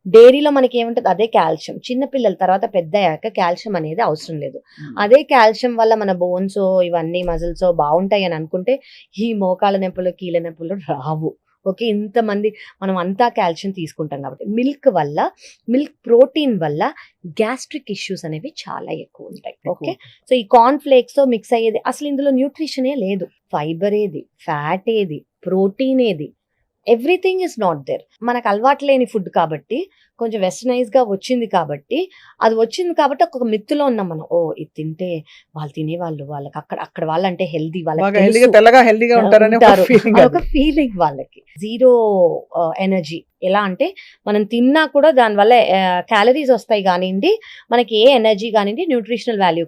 డైరీలో మనకి ఏముంటుంది, అదే కాల్షియం. చిన్నపిల్లల తర్వాత పెద్ద అయ్యాక కాల్షియం అనేది అవసరం లేదు. అదే కాల్షియం వల్ల మన బోన్స్ ఇవన్నీ మజిల్స్ బాగుంటాయి అని అనుకుంటే ఈ మోకాళ్ళ నొప్పులు, కీళ్ళ నొప్పులు రావు. ఓకే, ఇంతమంది మనం అంతా కాల్షియం తీసుకుంటాం కాబట్టి. మిల్క్ ప్రోటీన్ వల్ల గ్యాస్ట్రిక్ ఇష్యూస్ అనేవి చాలా ఎక్కువ ఉంటాయి. ఓకే, సో ఈ కార్న్ ఫ్లేక్స్ తో మిక్స్ అయ్యేది అసలు ఇందులో న్యూట్రిషనే లేదు. ఫైబర్ ఏది, ఫ్యాట్ ఏది, ప్రోటీన్ ఏది, ఎవ్రీథింగ్ ఇస్ నాట్ దేర్. మనకు అలవాటు లేని ఫుడ్ కాబట్టి, కొంచెం వెస్టర్నైజ్ గా వచ్చింది కాబట్టి, ఒక మిత్తులో ఉన్నాం మనం. ఓ ఇది తింటే వాళ్ళు తినేవాళ్ళు, వాళ్ళకి అక్కడ వాళ్ళంటే హెల్దీ, వాళ్ళకి ఒక ఫీలింగ్ వాళ్ళకి. Zero energy. ఎలా అంటే మనం తిన్నా కూడా దాని వల్ల క్యాలరీస్ వస్తాయి కానివ్వండి, మనకి ఏ ఎనర్జీ కానివ్వండి, న్యూట్రిషనల్ వాల్యూ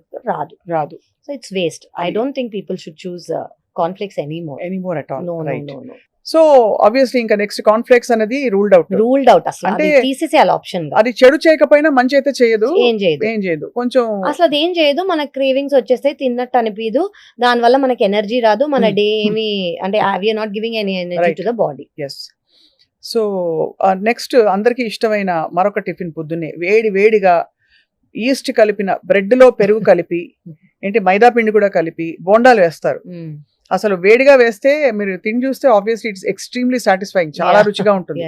రాదు. So it's waste. I don't think people should choose cornflakes anymore at all. No. So obviously ఇంకా నెక్స్ట్ కార్న్ఫ్లేక్స్ అనేది రూల్డ్ అవుట్. అసలు అంటే తీసేసేయాలి ఆప్షన్. అది చెడు చేయకపోయినా మంచి అయితే చేయదు, ఏం చేయదు కొంచెం అసలు అది ఏం చేయదు. మనకు క్రేవింగ్స్ వచ్చేస్తాయి, తిన్నట్టు అనిపించదు, దాని వల్ల మనకి ఎనర్జీ రాదు, మన డే ఏమి అంటే we're not giving any energy to the body. Yes. So next అందరికి ఇష్టమైన మరొక టిఫిన్, పొద్దున్నే వేడిగా ఈస్ట్ కలిపిన బ్రెడ్ లో పెరుగు కలిపి ఏంటి మైదా పిండి కూడా కలిపి బోండాలు వేస్తారు. అసలు వేడిగా వేస్తే మీరు తిని చూస్తే ఆబ్వియస్లీ ఇట్స్ ఎక్స్ట్రీమ్లీ సాటిస్ఫైయింగ్, చాలా రుచిగా ఉంటుంది.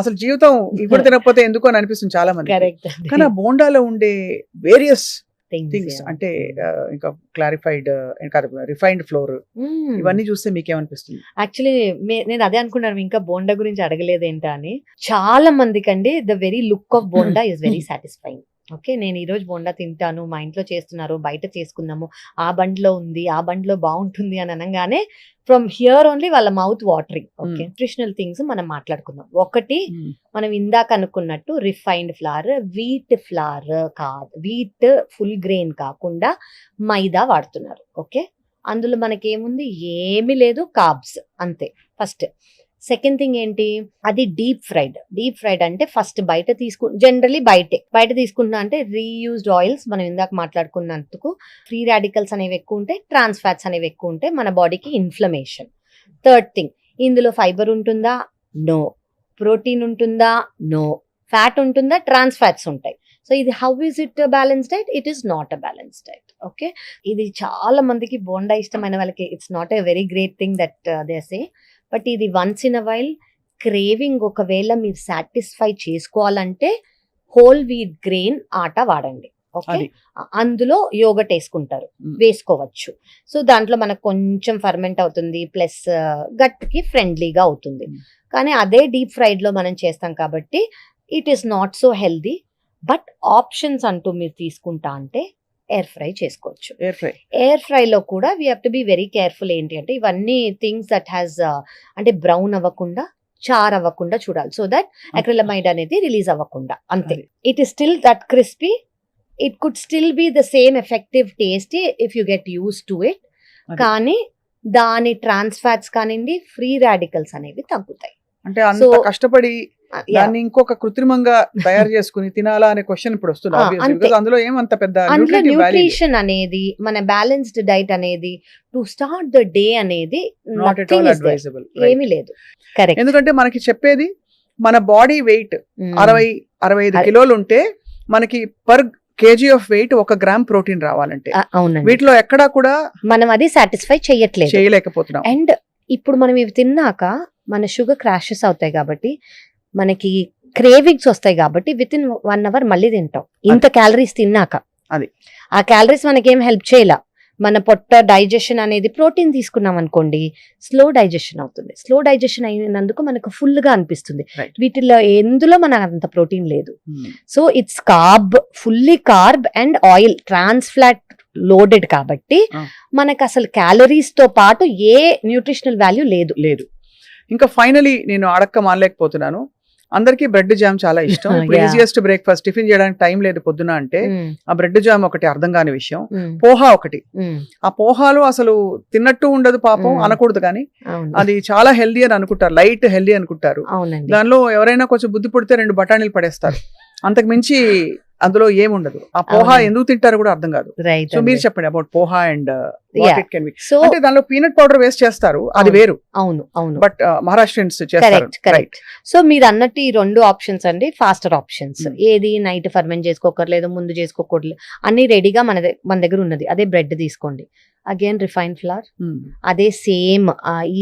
అసలు జీవితం ఇప్పుడు తినకపోతే ఎందుకు అని అనిపిస్తుంది చాలా మంది. కానీ ఆ బోండాలో ఉండే వేరియస్ థింగ్స్ అంటే ఇంకా క్లారిఫైడ్, రిఫైన్డ్ ఫ్లోర్, ఇవన్నీ చూస్తే మీకేమనిపిస్తుంది? యాక్చువల్లీ నేను అదే అనుకున్నాను, ఇంకా బోండా గురించి అడగలేదేంటా అని. చాలా మందికి అండి the very look of bonda is very satisfying. Okay, నేను ఈరోజు బోండా తింటాను, మా ఇంట్లో చేస్తున్నారు, బయట చేసుకున్నాము, ఆ బండిలో ఉంది, ఆ బండిలో బాగుంటుంది అని అనగానే ఫ్రమ్ హియర్ ఓన్లీ వాళ్ళ mouth watering. Okay, nutritional things మనం మాట్లాడుకుందాం. ఒకటి, మనం ఇందాక అనుకున్నట్టు రిఫైన్డ్ ఫ్లవర్, వీట్ ఫ్లవర్ కాదు, వీట్ ఫుల్ గ్రెయిన్ కాకుండా మైదా వాడుతున్నారు. ఓకే, అందులో మనకేముంది, ఏమీ లేదు, కార్బ్స్ అంతే. ఫస్ట్. సెకండ్ థింగ్ ఏంటి, అది డీప్ ఫ్రైడ్ అంటే ఫస్ట్ జనరలీ బయట తీసుకుంటున్నా అంటే రీయూజ్డ్ ఆయిల్స్. మనం ఇందాక మాట్లాడుకున్నందుకు ఫ్రీ రాడికల్స్ అనేవి ఎక్కువ ఉంటాయి, ట్రాన్స్ ఫ్యాట్స్ అనేవి ఎక్కువ ఉంటాయి, మన బాడీకి ఇన్ఫ్లమేషన్. థర్డ్ థింగ్, ఇందులో ఫైబర్ ఉంటుందా, నో. ప్రోటీన్ ఉంటుందా, నో. ఫ్యాట్ ఉంటుందా, ట్రాన్స్ ఫ్యాట్స్ ఉంటాయి. సో ఇది how is it balance diet? It is not a balance diet. Okay, ఇది చాలా మందికి బోండా ఇష్టమైన వాళ్ళకి it's not a very great thing that they say. But ఇది once in a while craving ఒకవేళ మీరు సాటిస్ఫై చేసుకోవాలంటే హోల్ వీట్ గ్రెయిన్ ఆటా వాడండి. ఓకే, అందులో యోగట్ వేసుకోవచ్చు. సో దాంట్లో మనకు కొంచెం ఫర్మెంట్ అవుతుంది, ప్లస్ గట్ కి ఫ్రెండ్లీగా అవుతుంది. కానీ అదే డీప్ ఫ్రైడ్ లో మనం చేస్తాం కాబట్టి it is not so healthy. But options అంటూ మీరు తీసుకుంటా అంటే ఎయిర్ ఫ్రై చేసుకోవచ్చు. ఎయిర్ ఫ్రై లో కూడా we have to be very careful. ఏంటి అంటే ఇవన్నీ థింగ్స్ దట్ హ్యాస్ అంటే బ్రౌన్ అవ్వకుండా, చార్ అవ్వకుండా చూడాలి. సో దట్ అక్రిలమైడ్ అనేది రిలీజ్ అవ్వకుండా. అంతే. It is still that crispy. It could still be the same effective tasty if you get use to it. కానీ దాని ట్రాన్స్ ఫ్యాట్స్ కానివ్వండి, ఫ్రీ రాడికల్స్ అనేవి తగ్గుతాయి. అంటే అంత కష్టపడి దాన్ని ఇంకొక కృత్రిమంగా తయారు చేసుకుని తినాలా అనే క్వశ్చన్ ఇప్పుడు వస్తుంది. అందులో ఏమంత పెద్ద న్యూట్రిషన్ అనేది, మన బ్యాలెన్స్డ్ డైట్ అనేది, టు స్టార్ట్ ద డే అనేది ఏమీ లేదు. కరెక్ట్. ఎందుకంటే మనకి చెప్పేది మన బాడీ వెయిట్ 60-65 కిలోలు ఉంటే మనకి per kg of weight 1 gram protein రావాలంటే అవునండి, వీటిలో ఎక్కడా కూడా మనం అది సాటిస్ఫై చెయ్యట్లేదు. చేయలేకపోతున్నాం. అండ్ ఇప్పుడు మనం ఇవి తిన్నాక మన షుగర్ క్రాషెస్ అవుతాయి కాబట్టి మనకి క్రేవింగ్స్ వస్తాయి కాబట్టి విత్ ఇన్ 1 అవర్ మళ్ళీ తింటాం ఇంత క్యాలరీస్ తిన్నాక. అది. ఆ క్యాలరీస్ మనకేం హెల్ప్ చేయలా. మన పొట్ట డైజెషన్ అనేది ప్రోటీన్ తీసుకున్నాం అనుకోండి స్లో డైజెషన్ అవుతుంది. స్లో డైజెషన్ అయినందుకు మనకు ఫుల్ గా అనిపిస్తుంది. Right. వీటిలో ఎందులో మనకు అంత ప్రోటీన్ లేదు. Hmm. So it's carb, fully carb and oil, trans fat loaded కాబట్టి మనకు అసలు క్యాలరీస్ తో పాటు ఏ న్యూట్రిషనల్ వాల్యూ లేదు. లేదు. ఇంకా ఫైనలీ నేను అడక్క మానలేకపోతున్నాను. అందరికీ బ్రెడ్ జామ్ చాలా ఇష్టం. Yeah. ఈజియెస్ట్ బ్రేక్ఫాస్ట్, టిఫిన్ చేయడానికి టైం లేదు పొద్దున అంటే ఆ బ్రెడ్ జామ్ ఒకటి అర్థం కాని విషయం. Mm. పోహా ఒకటి. ఆ పోహాలు అసలు తిన్నట్టు ఉండదు పాపం, అనకూడదు కానీ అవును, అది చాలా హెల్దీ అని అనుకుంటారు, లైట్ హెల్దీ అనుకుంటారు. అవునండి. దానిలో ఎవరైనా కొంచెం బుద్ధి పుడితే 2 బఠానీలు పడేస్తారు, అంతకు మించి అందులో ఏముండదు. ఆ పోహా అవునండి. ఎందుకు తింటారో కూడా అర్థం కాదు. రైట్. సో మీరు చెప్పండి about poha and Yeah. So అంటే దానిలో పీనట్ పౌడర్ వేస్ట్ చేస్తారు, అది అవును. వేరు. అవును, అవును, బట్ మహారాష్ట్రియన్స్ చేస్తారు. Correct, correct. సో మీరు అన్నట్టు ఈ 2 ఆప్షన్స్ అండి ఫాస్టర్ ఆప్షన్స్. ఏది నైట్ ఫర్మెంట్ చేసుకోకర్లేదు, ముందు చేసుకోకూడదు, అన్ని రెడీగా మన దగ్గర ఉన్నది. అదే బ్రెడ్ తీసుకోండి, అగైన్ రిఫైన్ ఫ్లవర్, అదే సేమ్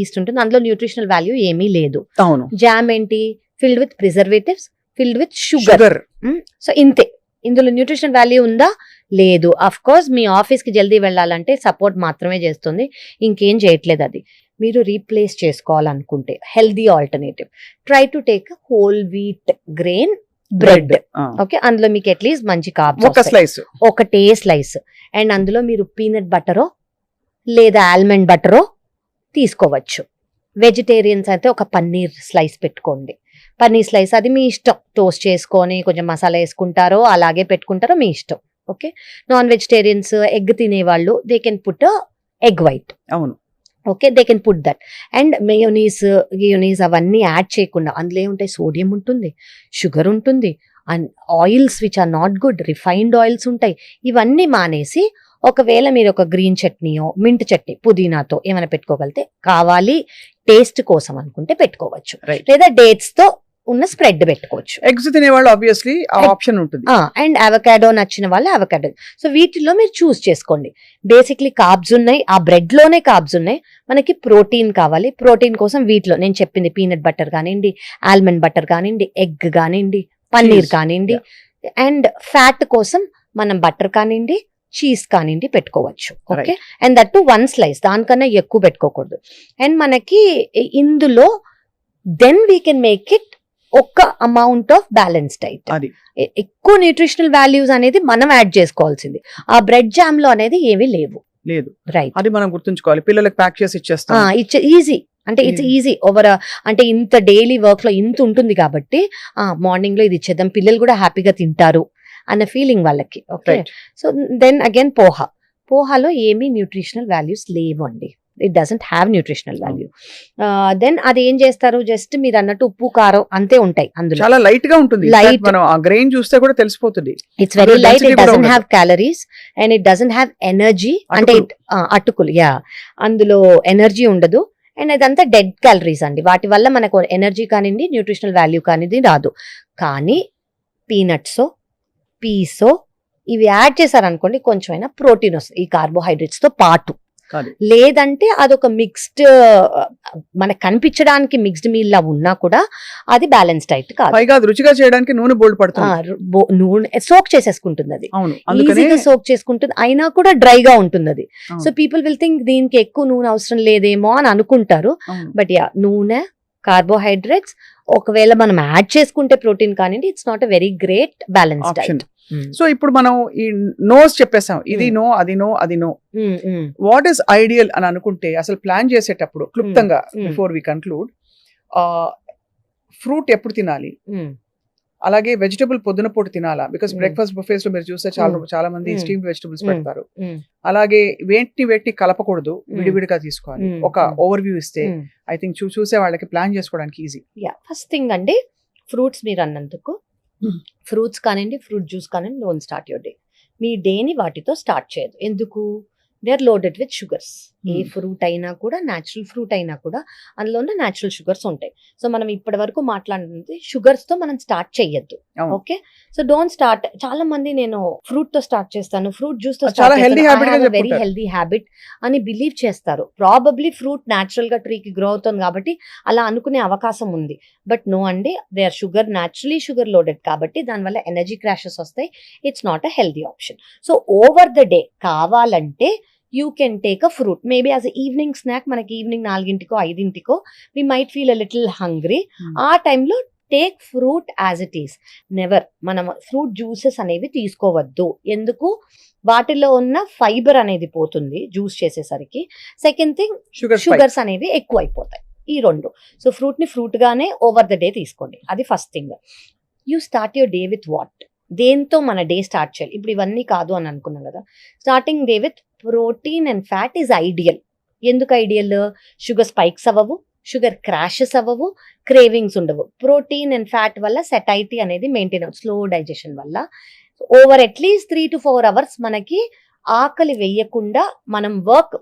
ఈస్ట్ ఉంటుంది, అందులో న్యూట్రిషనల్ వాల్యూ ఏమీ లేదు. అవును. జామ్ ఏంటి, filled with preservatives, filled with sugar. Sugar. So ఇంతే, ఇందులో న్యూట్రిషన్ వాల్యూ ఉందా, లేదు. అఫ్ కోర్స్ మీ ఆఫీస్ కి జల్దీ వెళ్ళాలంటే సపోర్ట్ మాత్రమే చేస్తుంది, ఇంకేం చేయట్లేదు. అది మీరు రీప్లేస్ చేసుకోవాలనుకుంటే healthy alternative, try to take whole wheat grain bread. Okay, అందులో మీకు అట్లీస్ట్ మంచి ఒక కార్బ్స్, స్లైస్. ఒకటే స్లైస్, అండ్ అందులో మీరు పీనట్ బటరో లేదా ఆల్మండ్ బటరో తీసుకోవచ్చు. వెజిటేరియన్స్ అయితే ఒక పన్నీర్ స్లైస్ పెట్టుకోండి. పన్నీర్ స్లైస్ అది మీ ఇష్టం, టోస్ట్ చేసుకొని కొంచెం మసాలా వేసుకుంటారో అలాగే పెట్టుకుంటారో మీ ఇష్టం. ఓకే, నాన్ వెజిటేరియన్స్ ఎగ్ తినేవాళ్ళు they can put egg white. అవును. Okay, they can put that. And గియోనీస్ అవన్నీ యాడ్ చేయకుండా, అందులో ఏముంటాయి, సోడియం ఉంటుంది, షుగర్ ఉంటుంది, and oils which are not good, refined oils ఉంటాయి. ఇవన్నీ మానేసి ఒకవేళ మీరు ఒక గ్రీన్ చట్నీయో మింట్ చట్నీ పుదీనాతో ఏమైనా పెట్టుకోగలితే, కావాలి టేస్ట్ కోసం అనుకుంటే పెట్టుకోవచ్చు, Right. లేదా డేట్స్ తో ఉన్న స్ప్రెడ్ పెట్టుకోవచ్చు. ఎగ్స్ తినేవాళ్ళు ఆబ్వియస్లీ ఆ ఆప్షన్ ఉంటుంది. అండ్ అవకాడో నచ్చిన వాళ్ళు అవకాడో. సో వీటిలో మీరు చూస్ చేసుకోండి. బేసిక్లీ కార్బ్స్ ఉన్నాయి, ఆ బ్రెడ్ లోనే కార్బ్స్ ఉన్నాయి. మనకి ప్రోటీన్ కావాలి, ప్రోటీన్ కోసం వీటిలో నేను చెప్పింది పీనట్ బటర్ కానివ్వండి, ఆల్మండ్ బటర్ కానివ్వండి, ఎగ్ కానివ్వండి, పన్నీర్ Cheese. కానివ్వండి, అండ్ ఫ్యాట్ కోసం మనం బటర్ కానివ్వండి, చీజ్ కానివ్వండి పెట్టుకోవచ్చు. Okay, and that to 1 slice, దానికన్నా ఎక్కువ పెట్టుకోకూడదు. అండ్ మనకి ఇందులో then we can make it ఒక అమౌంట్ ఆఫ్ బ్యాలెన్స్ డైట్. అది ఎక్కువ న్యూట్రిషనల్ వాల్యూస్ అనేది మనం యాడ్ చేసుకోవాల్సింది. ఆ బ్రెడ్ జామ్ లో అనేది ఏమీ లేవు. లేదు, రైట్, అది మనం గుర్తుంచుకోవాలి. పిల్లలకు ప్యాక్ చేసి ఇచ్చేస్తాం. ఇట్స్ ఈజీ, అంటే ఇట్స్ ఈజీ ఓవర్, అంటే ఇంత డైలీ వర్క్ లో ఇంత ఉంటుంది కాబట్టి మార్నింగ్ లో ఇది ఇచ్చేద్దాం, పిల్లలు కూడా హ్యాపీగా తింటారు అన్న ఫీలింగ్ వాళ్ళకి. Okay, Right. So then again పోహాలో ఏమీ న్యూట్రిషనల్ వాల్యూస్ లేవు అండి. It doesn't have nutritional value. Then అది ఏం చేస్తారు, జస్ట్ మీరు అన్నట్టు ఉప్పు కారం అంతే ఉంటాయి అందులో. చాలా లైట్ గా ఉంటుంది. Light. మనం ఆ గ్రెయిన్ చూస్తే కూడా తెలిసిపోతుంది. ఇట్స్ వెరీ అందులో లైట్, density ఇట్ కూడా డజంట్ ఉండదు. Have calories and it doesn't have energy. అంటే అటుకులు, యా, అందులో ఎనర్జీ ఉండదు. అండ్ అదంతా డెడ్ క్యాలరీస్ అండి. వాటి వల్ల మనకు ఎనర్జీ కానివ్వండి, న్యూట్రిషనల్ వాల్యూ కానిది రాదు. కానీ పీనట్స్, పీసో ఇవి యాడ్ చేశారనుకోండి, కొంచెమైనా ప్రోటీన్ వస్తుంది ఈ కార్బోహైడ్రేట్స్ తో పాటు. కాదు. లేదంటే అదొక మిక్స్డ్, మనకు కనిపించడానికి మిక్స్డ్ మీల్ లా ఉన్నా కూడా అది బ్యాలెన్స్ డైట్ కాదు. పైగా అది రుచిగా చేయడానికి నూనె బోల్డ్ పడుతుంది. నూనె సోక్ చేసేసుకుంటుంది, అది అవును, అందుకనే ఈజీగా సోక్ చేసుకుంటుంది, అయినా కూడా డ్రైగా ఉంటుంది అది. అవును. సో పీపుల్ విల్ థింక్ దీనికి ఎక్కువ నూనె అవసరం లేదేమో అని అనుకుంటారు. అవును. బట్ యా, నూనె, కార్బోహైడ్రేట్స్, ఒకవేళ మనం యాడ్ చేసుకుంటే ప్రోటీన్ కానివ్వండి, it's not a very great balance option. Diet. So ఇప్పుడు మనం ఈ నోస్ చెప్పేసాం, ఇది నో, అది నో, అది నో. వాట్ ఈస్ ఐడియల్ అని అనుకుంటే అసలు ప్లాన్ చేసేటప్పుడు క్లుప్తంగా బిఫోర్ వి కన్క్లూడ్, ఫ్రూట్ ఎప్పుడు తినాలి, అలాగే వెజిటబుల్ పొద్దున పూట తినాలా? బికాస్ బ్రేక్ఫాస్ట్ బుఫేస్ లో మీరు చూస్తే చాలా మంది స్టీమ్డ్ వెజిటబుల్స్ పెడతారు. అలాగే వేటిని కలపకూడదు, విడివిడిగా తీసుకోవాలి. ఒక ఓవర్ వ్యూ ఇస్తే ఐ థింక్ చూసే వాళ్ళకి ప్లాన్ చేసుకోవడానికి ఈజీ. యా, ఫస్ట్ థింగ్ అండి, ఫ్రూట్స్ మీరు అన్నందుకు, ఫ్రూట్స్ కానివ్వండి, ఫ్రూట్ జ్యూస్ కానివ్వండి, డోంట్ స్టార్ట్ యువర్ డే. మీ డేని వాటితో స్టార్ట్ చేయదు. ఎందుకు? They are loaded with sugars. ఏ ఫ్రూట్ అయినా కూడా, న్యాచురల్ ఫ్రూట్ అయినా కూడా అందులో ఉన్న న్యాచురల్ షుగర్స్ ఉంటాయి. సో మనం ఇప్పటి వరకు మాట్లాడుతుంది షుగర్స్ తో మనం స్టార్ట్ చెయ్యొద్దు. అవును. Okay, so don't start. చాలా మంది నేను ఫ్రూట్ తో స్టార్ట్ చేస్తాను, ఫ్రూట్ జ్యూస్ తో అది చాలా స్టార్ట్ healthy habit గా చేస్తాను, వెరీ చెప్పుకుంటారు. హెల్దీ హ్యాబిట్ అని బిలీవ్ చేస్తారు. ప్రాబబ్లీ ఫ్రూట్ న్యాచురల్ గా ట్రీకి గ్రో అవుతుంది కాబట్టి అలా అనుకునే అవకాశం ఉంది. బట్ నో అండి, they are sugar, naturally sugar loaded కాబట్టి దానివల్ల ఎనర్జీ క్రాషెస్ వస్తాయి. It's not a healthy option. So over the day కావాలంటే you can take a fruit, maybe as evening snack. మనకి evening 4 5 we might feel a little hungry. ఆ టైంలో take fruit as it is. Never మనం fruit juices అనేవి తీసుకోవద్దు. ఎందుకు? వాటిలో ఉన్న ఫైబర్ అనేది పోతుంది జ్యూస్ చేసేసరికి. సెకండ్ థింగ్, షుగర్స్ అనేవి ఎక్కువ అయిపోతాయి. ఈ రెండు. సో ఫ్రూట్ ని ఫ్రూట్ గానే ఓవర్ ద డే తీసుకోండి. అది first thing. You start your day with what? దేంతో మన డే స్టార్ట్ చేయాలి? ఇప్పుడు ఇవన్నీ కాదు అని అనుకున్నాం కదా, starting day with protein and fat is ideal. ఎందుకు ఐడియల్? షుగర్ స్పైక్స్ అవ్వవు, షుగర్ క్రాషెస్ అవ్వవు, క్రేవింగ్స్ ఉండవు. ప్రోటీన్ అండ్ ఫ్యాట్ వల్ల సెటైటీ అనేది మెయింటైన్ అవుతుంది, స్లో డైజెషన్ వల్ల. ఓవర్ అట్లీస్ట్ 3 to 4 hours మనకి ఆకలి వేయకుండా మనం వర్క్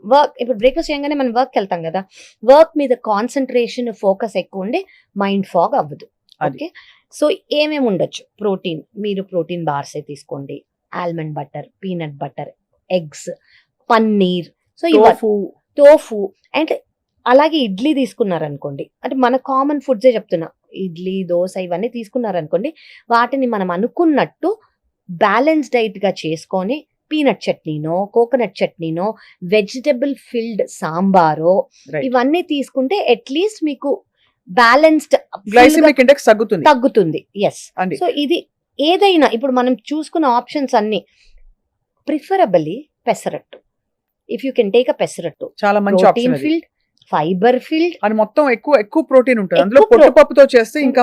ఇప్పుడు బ్రేక్ఫాస్ట్ చేయగానే మనం వర్క్కి వెళ్తాం కదా, వర్క్ మీద కాన్సన్ట్రేషన్, ఫోకస్ ఎక్కువ ఉండి మైండ్ ఫాగ్ అవ్వదు. ఓకే, సో ఏమేమి ఉండొచ్చు? ప్రోటీన్, మీరు ప్రోటీన్ బార్స్ తీసుకోండి, almond butter, peanut butter, eggs, paneer, so tofu. And అలాగే ఇడ్లీ తీసుకున్నారనుకోండి, అంటే మన కామన్ ఫుడ్సే చెప్తున్నా, ఇడ్లీ, దోశ ఇవన్నీ తీసుకున్నారనుకోండి, వాటిని మనం అనుకున్నట్టు బ్యాలెన్స్ డైట్ గా చేసుకొని పీనట్ చట్నీనో, కోకోనట్ చట్నీనో, వెజిటబుల్ ఫిల్డ్ సాంబారో ఇవన్నీ తీసుకుంటే అట్లీస్ట్ మీకు బ్యాలెన్స్డ్ గ్లైసెమిక్ ఇండెక్స్ తగ్గుతుంది. ఎస్. సో ఇది ఏదైనా ఇప్పుడు మనం చూసుకున్న ఆప్షన్స్ అన్ని preferably pesarattu. If you can take a pesarattu, చాలా మంచి option protein filled, fibre filled, అది మొత్తం ఎక్కువ ప్రోటీన్ ఉంటుంది అందులో. పొట్టుపప్పుతో చేస్తే ఇంకా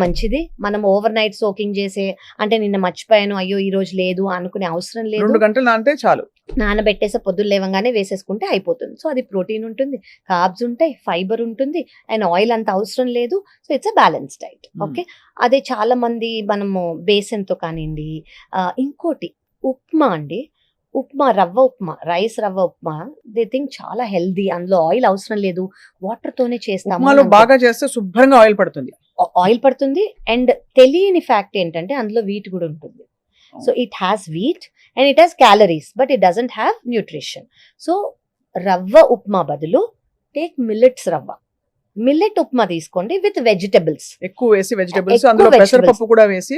మంచిది. మనం ఓవర్ నైట్ సోకింగ్ చేసే, అంటే నిన్న మర్చిపోయాను, అయ్యో ఈ రోజు లేదు అనుకునే అవసరం లేదు. 2 గంటలు నానితే చాలు, నానబెట్టేసి పొద్దున్న లేవగానే వేసేసుకుంటే అయిపోతుంది. సో అది ప్రోటీన్ ఉంటుంది, కార్బ్స్ ఉంటాయి, ఫైబర్ ఉంటుంది, అండ్ ఆయిల్ అంత అవసరం లేదు. So it's a balance diet. Okay, అదే చాలా మంది మనము బేసన్తో కానివ్వండి, ఇంకోటి ఉప్మా అండి, రవ్వ ఉప్మా, రైస్ రవ్వ ఉప్మా, దే థింక్ చాలా హెల్దీ, అందులో ఆయిల్ అవసరం లేదు, వాటర్ తోనే చేస్తాము. బాగా చేస్తే శుభ్రంగా ఆయిల్ పడుతుంది. అండ్ తెలియని ఫ్యాక్ట్ ఏంటంటే అందులో వీట్ కూడా ఉంటుంది. So it has wheat and it has calories, but it doesn't have nutrition. So రవ్వ ఉప్మా బదులు టేక్ మిల్లెట్ ఉప్మా తీసుకోండి విత్ వెజిటబుల్స్ ఎక్కువ వేసి, వెజిటబుల్స్ అందులో పెసరపప్పు కూడా వేసి,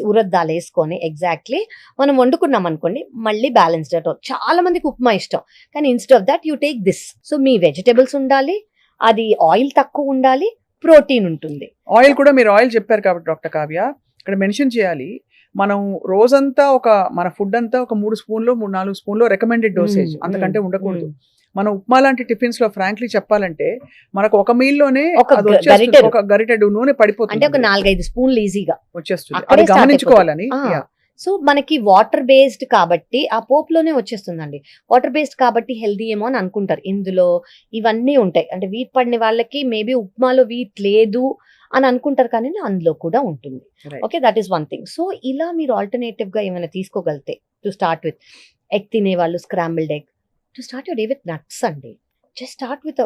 ఉరద్దాలు వేసుకొని ఎగ్జాక్ట్లీ మనం వండుకున్నాం అనుకోండి, మళ్ళీ బ్యాలెన్స్డ్ డైట్. చాలా మందికి ఉప్మా ఇష్టం, కానీ instead of that you take this. So me vegetables ఉండాలి, అది ఆయిల్ తక్కువ ఉండాలి, ప్రోటీన్ ఉంటుంది. ఆయిల్ కూడా మీరు ఆయిల్ చెప్పారు కాబట్టి డాక్టర్ కావ్య ఇక్కడ మెన్షన్ చేయాలి, మనం రోజంతా మన ఫుడ్ అంతా ఒక 3 స్పూన్లు 4 స్పూన్లు రికమెండెడ్ డోసేజ్, అంతకంటే ఉండకూడదు. మనం ఉప్మా లాంటి టిఫిన్స్ లో ఫ్రాంక్లీ చెప్పాలంటే మనకు ఒక మీల్ లోనే ఒక గరిటెడు నూనె పడిపోతుంది, అంటే ఒక 4-5 స్పూన్లు ఈజీగా వచ్చేస్తుంది. అది గమనించుకోవాలని. సో మనకి వాటర్ బేస్డ్ కాబట్టి ఆ పోపులోనే వచ్చేస్తుందండి. వాటర్ బేస్డ్ కాబట్టి హెల్దీ ఏమో అని అనుకుంటారు. ఇందులో ఇవన్నీ ఉంటాయి, అంటే వీట్ పడిన వాళ్ళకి మేబీ ఉప్మాలో వీట్ లేదు అని అనుకుంటారు, కానీ అందులో కూడా ఉంటుంది. Okay, that is one thing. So ఇలా మీరు ఆల్టర్నేటివ్ గా ఏమైనా తీసుకోగలితే, టు స్టార్ట్ విత్ ఎగ్ తినే వాళ్ళు scrambled egg, to start your day with nuts అండి. Just start with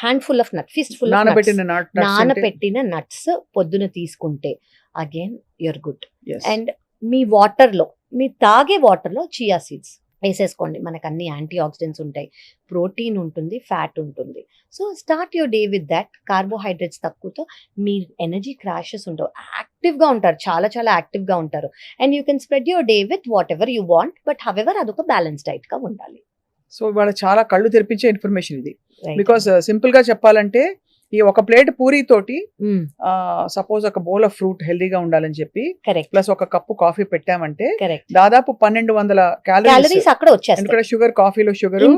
handful of nut, fistful నానబెట్టిన నట్స్ పొద్దున తీసుకుంటే అగైన్ యూర్ గుడ్. అండ్ మీ వాటర్లో, మీ తాగే వాటర్లో చియా సీడ్స్ వేసేసుకోండి. మనకు అన్ని యాంటీ ఆక్సిడెంట్స్ ఉంటాయి, ప్రోటీన్ ఉంటుంది, ఫ్యాట్ ఉంటుంది. So start your day with that. Carbohydrates తక్కువతో me energy crashes ఉండవు, యాక్టివ్గా ఉంటారు, చాలా చాలా యాక్టివ్గా ఉంటారు. And you can spread your day with what ever you want, but however అదొక బ్యాలెన్స్ డైట్గా ఉండాలి. సో ఇవాళ చాలా కళ్ళు తెరిపించే ఇన్ఫర్మేషన్ ఇది. బికాస్ సింపుల్ గా చెప్పాలంటే ఈ ఒక ప్లేట్ పూరీ తోటి సపోజ్ ఒక బౌల్ ఆఫ్ ఫ్రూట్ హెల్దీగా ఉండాలని చెప్పి ప్లస్ ఒక కప్పు కాఫీ పెట్టామంటే దాదాపు 1200 క్యాలరీస్ అక్కడ వచ్చేస్తాయి. ఎందుకంటే షుగర్, కాఫీలో షుగర్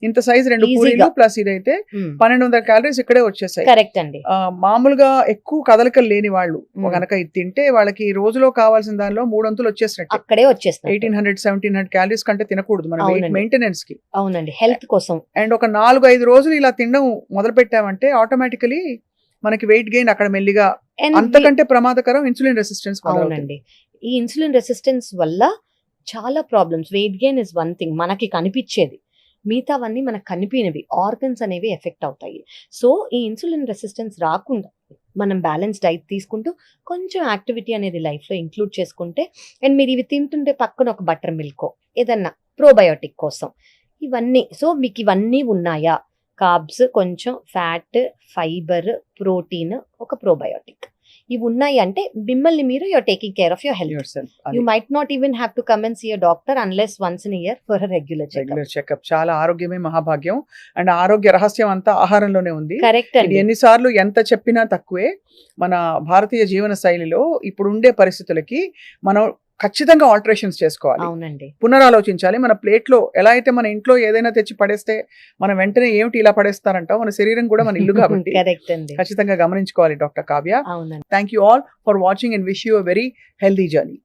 ఇంత సైజ్ 2 పూరీలు ప్లస్ ఇదైతే 1200 క్యాలరీస్ ఇక్కడే వచ్చేసాయి. కరెక్ట్ అండి. మామూలుగా ఎక్కువ కదలికలు లేని వాళ్ళు కనుక ఇది తింటే వాళ్ళకి రోజులో కావాల్సిన దానిలో 3 వంతులు వచ్చేసినట్టు, అక్కడే వచ్చేస్తాయి. 1800-1700 క్యాలరీస్ కంటే తినకూడదు మనం వెయిట్ మెయింటెనెన్స్ కి. అవునండి, హెల్త్ కోసం. అండ్ ఒక 4-5 రోజులు ఇలా తినడం మొదలు పెట్టామంటే ఆటోమేటికలీ మనకి వెయిట్ గెయిన్ అక్కడ మెల్లిగా. అంతకంటే ప్రమాదకరం ఇన్సులిన్ రెసిస్టెన్స్. అవునండి, ఈ ఇన్సులిన్ రెసిస్టెన్స్ వల్ల చాలా problems. Weight gain is one thing మనకి కనిపించేది, మిగతావన్నీ మనకు కనిపినవి ఆర్గన్స్ అనేవి ఎఫెక్ట్ అవుతాయి. సో ఈ ఇన్సులిన్ రెసిస్టెన్స్ రాకుండా మనం బ్యాలెన్స్ డైట్ తీసుకుంటూ కొంచెం యాక్టివిటీ అనేది లైఫ్లో ఇంక్లూడ్ చేసుకుంటే, అండ్ మీరు ఇవి తింటుంటే పక్కన ఒక బటర్ మిల్కో ఏదన్నా ప్రోబయోటిక్ కోసం ఇవన్నీ, సో మీకు ఇవన్నీ ఉన్నాయా, కార్బ్స్, కొంచెం ఫ్యాట్, ఫైబర్, ప్రోటీన్, ఒక ప్రోబయోటిక్, ఇవి ఉన్నాయి అంటే మిమ్మల్ని మీరు you're taking care of your health. yourself. You might not even have to come and see a doctor unless once in year for a regular checkup. Regular checkup. చాలా ఆరోగ్యమే మహాభాగ్యం. And ఆరోగ్య రహస్యం అంతా ఆహారంలోనే ఉంది. కరెక్ట్ ఇది అండి. ఎన్నిసార్లు ఎంత చెప్పినా తక్కువే. మన భారతీయ జీవన శైలిలో ఇప్పుడు ఉండే పరిస్థితులకి మనం ఖచ్చితంగా ఆల్టరేషన్స్ చేసుకోవాలి, అవునండి. పునరాలోచించాలి. మన ప్లేట్లో ఎలా అయితే మన ఇంట్లో ఏదైనా తెచ్చి పడేస్తే మనం వెంటనే ఏమిటి ఇలా పడేస్తారంటాం, మన శరీరం కూడా మన ఇల్లు కాబట్టి కరెక్ట్ అండి. ఖచ్చితంగా గమనించుకోవాలి డాక్టర్ కావ్య. అవునండి. Thank you all for watching and wish you a very healthy journey.